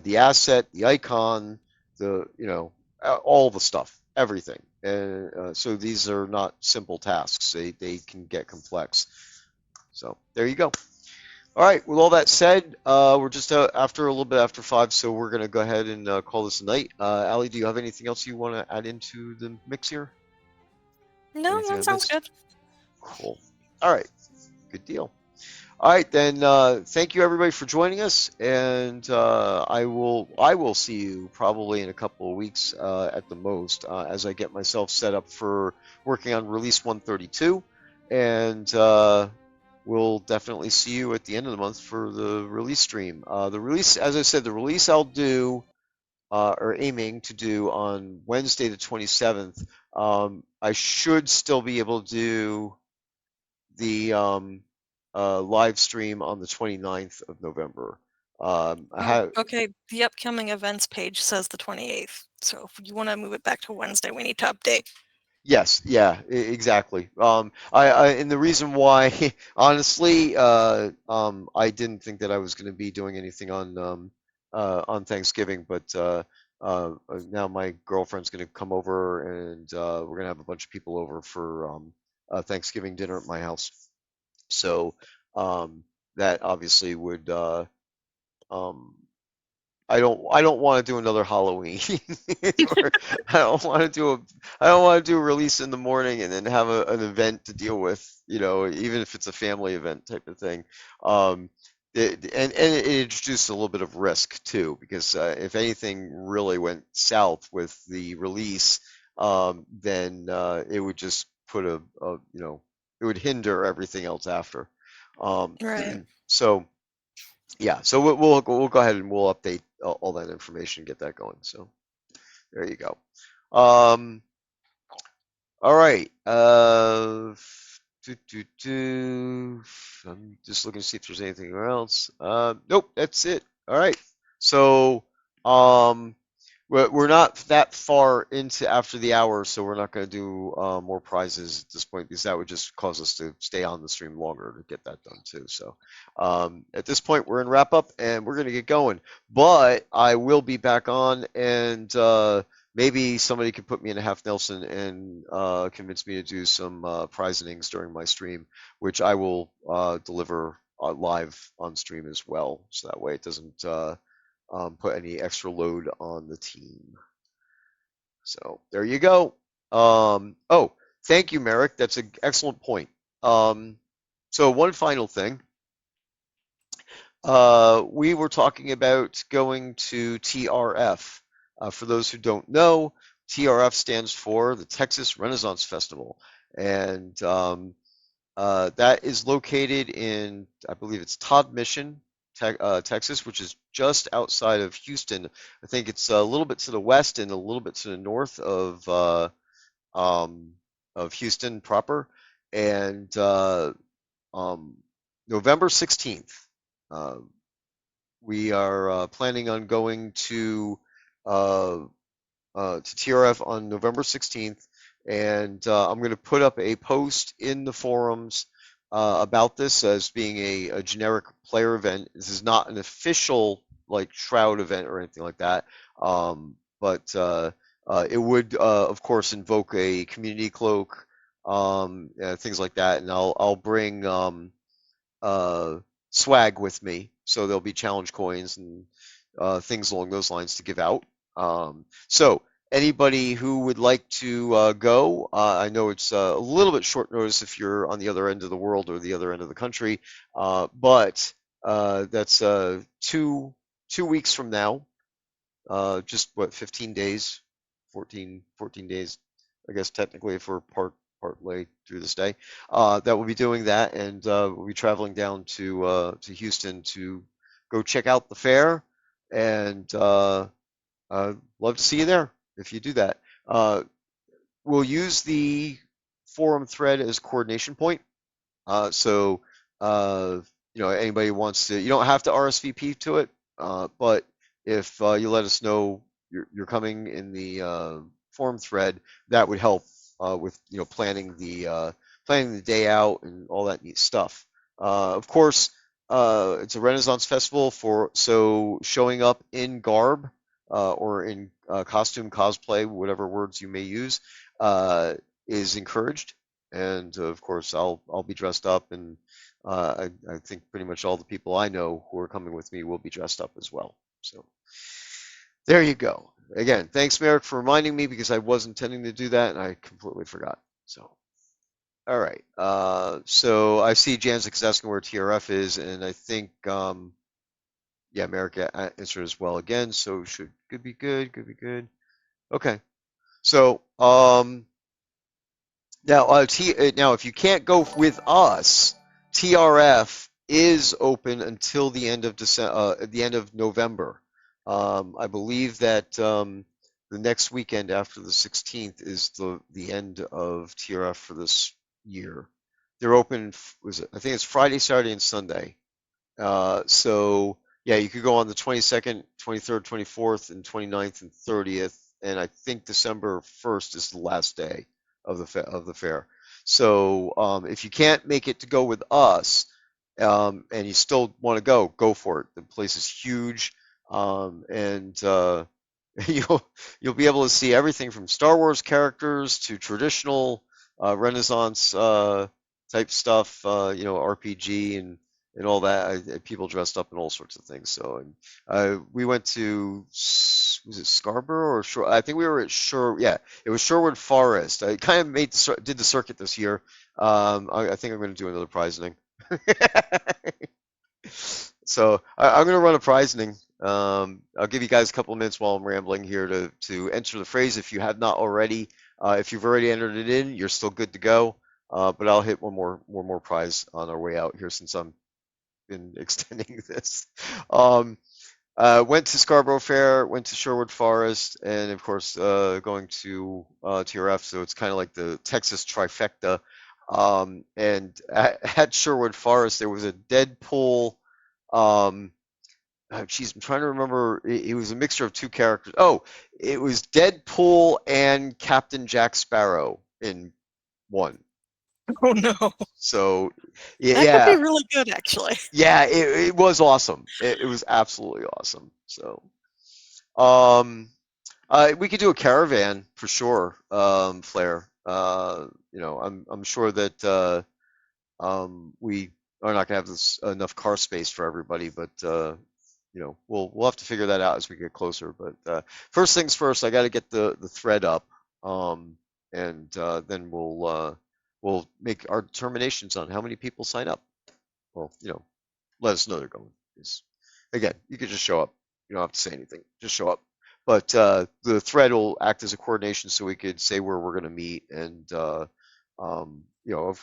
the asset, the icon, all the stuff, everything. And so these are not simple tasks. They can get complex. So there you go. All right. With all that said, we're just after a little bit after 5, so we're gonna go ahead and call this a night. Ali, do you have anything else you want to add into the mix here? No, Anything I that sounds missed? good. Cool. All right. Good deal. All right, then. Thank you everybody for joining us, and I will see you probably in a couple of weeks at the most as I get myself set up for working on release 132, and we'll definitely see you at the end of the month for the release stream. The release, as I said, the release I'll do or aiming to do on Wednesday the 27th. I should still be able to do the live stream on the 29th of November. I Oh, have okay. The upcoming events page says the 28th. So if you want to move it back to Wednesday, we need to update. Yes, yeah, exactly. And the reason why, honestly, I didn't think that I was going to be doing anything on Thanksgiving, but now my girlfriend's going to come over, and we're going to have a bunch of people over for Thanksgiving dinner at my house. So um, that obviously would um, I don't want to do another Halloween. Or I don't want to do a release in the morning and then have an event to deal with, even if it's a family event type of thing. Um, and it introduced a little bit of risk too, because if anything really went south with the release, then it would just put it would hinder everything else after. Um, Right. so yeah, so we'll go ahead and we'll update all that information and get that going. So there you go. Um, all right. I'm just looking to see if there's anything else. Nope, that's it. All right. So um, we're not that far into after the hour, so we're not going to do more prizes at this point because that would just cause us to stay on the stream longer to get that done too. So at this point, we're in wrap up and we're going to get going. But I will be back on, and maybe somebody could put me in a half Nelson and convince me to do some prizings during my stream, which I will deliver live on stream as well. So that way it doesn't. Put any extra load on the team. So there you go. Oh, thank you, Merrick. That's an excellent point. Um, so one final thing. We were talking about going to TRF. For those who don't know, TRF stands for the Texas Renaissance Festival, and that is located in, I believe it's Todd Mission, Texas, which is just outside of Houston. I think it's a little bit to the west and a little bit to the north um, of Houston proper. And um, November 16th, uh, we are planning on going uh, to TRF on November 16th, and I'm going to put up a post in the forums about this as being a generic player event. This is not an official like Shroud event or anything like that, but it would, of course, invoke a community cloak, things like that, and I'll bring uh, swag with me. So there'll be challenge coins and things along those lines to give out. So anybody who would like to go, I know it's a little bit short notice if you're on the other end of the world or the other end of the country, but that's 2 weeks from now. Just what, 15 days, 14 days, I guess technically if we're partway through this day, that we'll be doing that, and we'll be traveling down to Houston to go check out the fair, and love to see you there if you do that. Uh, we'll use the forum thread as coordination point. So, uh, anybody wants to, you don't have to RSVP to it, but if you let us know you're coming in the forum thread, that would help with planning the day out and all that neat stuff. Of course, it's a Renaissance festival for so showing up in garb or in costume, cosplay, whatever words you may use, uh, is encouraged. And of course, I'll be dressed up, and I think pretty much all the people I know who are coming with me will be dressed up as well. So there you go. Again, thanks, Merrick, for reminding me because I was intending to do that and I completely forgot. So. All right. So I see Janzik is asking where TRF is, and I think yeah, America answered as well again. So should could be good. Could be good. Okay. So now if you can't go with us, TRF is open until the end of December, the end of November. I believe that the next weekend after the 16th is the end of TRF for this year. They're open. Was it? I think it's Friday, Saturday, and Sunday. So yeah, you could go on the 22nd, 23rd, 24th, and 29th and 30th, and I think December 1st is the last day of the fair. So if you can't make it to go with us, and you still want to go for it. The place is huge, and you'll you'll be able to see everything from Star Wars characters to traditional Renaissance type stuff, RPG and all that. People dressed up in all sorts of things. So, and we went to was it Scarborough or Shore? I think we were at Shore. Yeah, it was Sherwood Forest. I kind of did the circuit this year. I think I'm going to do another prizening. So I'm going to run a prizening. I'll give you guys a couple of minutes while I'm rambling here to enter the phrase if you have not already. If you've already entered it in, you're still good to go. But I'll hit one more prize on our way out here since I'm been extending this. Um, went to Scarborough Fair, went to Sherwood Forest, and of course going to TRF. So it's kind of like the Texas trifecta. And at Sherwood Forest, there was a Deadpool. Um, geez, I'm trying to remember. It was a mixture of two characters. Oh, it was Deadpool and Captain Jack Sparrow in one. Oh no. So, That could be yeah, really good, actually. yeah, it was awesome. It was absolutely awesome. So, um, we could do a caravan for sure, Flair. I'm sure that we are not gonna have enough car space for everybody, but we'll have to figure that out as we get closer. But first things first, I got to get the thread up, and then we'll make our determinations on how many people sign up. Well, let us know they're going. 'Cause, again, you could just show up. You don't have to say anything. Just show up. But the thread will act as a coordination so we could say where we're going to meet. And,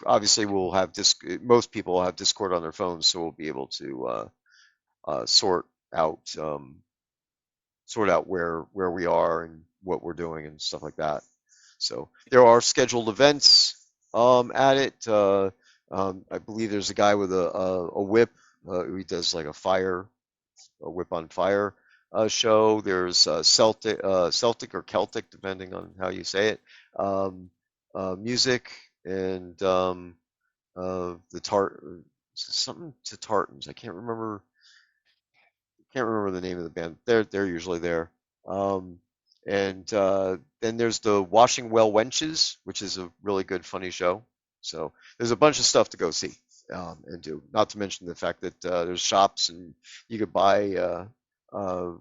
obviously we'll have most people will have Discord on their phones, so we'll be able to uh, sort out where we are and what we're doing and stuff like that. So there are scheduled events at it. I believe there's a guy with a whip who does like a whip on fire show. There's Celtic or Celtic, depending on how you say it. Um, Music and the something to Tartans. I can't remember the name of the band. They're usually there. Um, and then there's the Washing Well Wenches, which is a really good, funny show. So there's a bunch of stuff to go see and do. Not to mention the fact that there's shops and you could buy uh,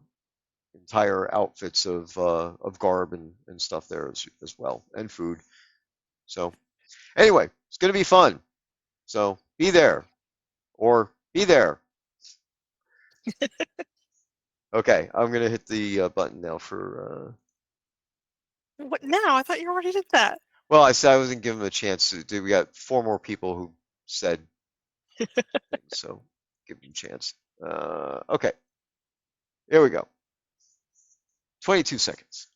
entire outfits of garb and stuff there as well, and food. So anyway, it's gonna be fun. So be there or be there. Okay, I'm gonna hit the button now for. What now? I thought you already did that. Well, I said I wasn't giving them a chance to do. We got four more people who said things, so give them a chance. Okay, here we go. 22 seconds.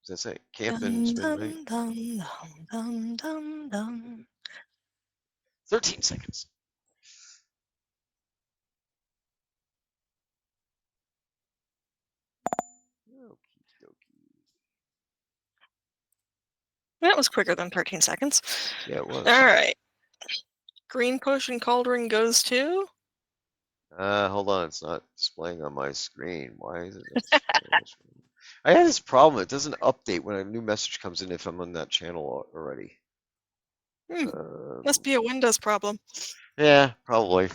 Does that say camping Dun, spin rate? dun, dun, dun, dun, dun. 13 seconds. Okie dokie. That was quicker than 13 seconds. Yeah, it All was. right. Green Potion Cauldron goes to. Hold on, it's not displaying on my screen. Why is it not displaying on my screen? I had this problem. It doesn't update when a new message comes in if I'm on that channel already. Hmm, must Um, be a Windows problem. yeah, probably.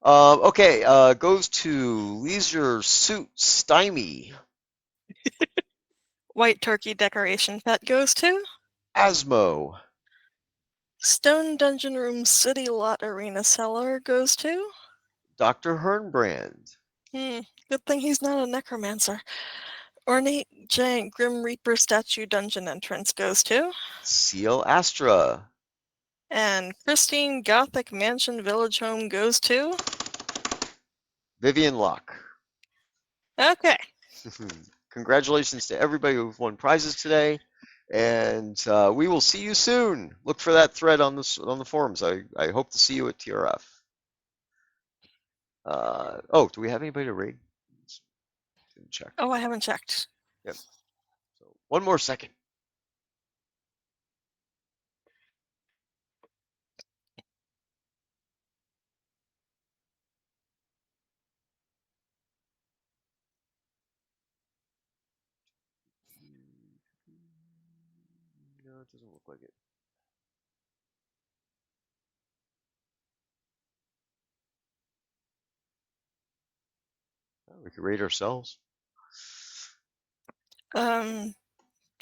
Okay, goes to Leisure Suit Stymie, White Turkey Decoration Pet goes to. Asmo, Stone Dungeon Room City Lot Arena Cellar goes to. Dr. Hernbrand, Good thing he's not a necromancer. Ornate Giant Grim Reaper Statue Dungeon Entrance goes to. Seal Astra, And Pristine Gothic Mansion Village Home goes to. Vivian Locke. Okay. Congratulations to everybody who won prizes today, and we will see you soon. Look for that thread on the forums. I hope to see you at TRF. Oh, do we have anybody to raid? Didn't check. Oh, I haven't checked. Yep. So one more second. No, it doesn't look like it. Oh, we could raid ourselves.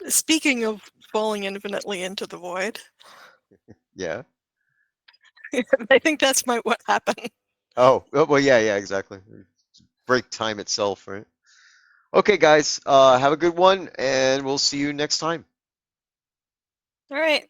Speaking of falling infinitely into the void, Yeah. I think that's what happened. Oh, well, yeah, exactly. Break time itself, right? Okay, guys, have a good one, and we'll see you next time. All right.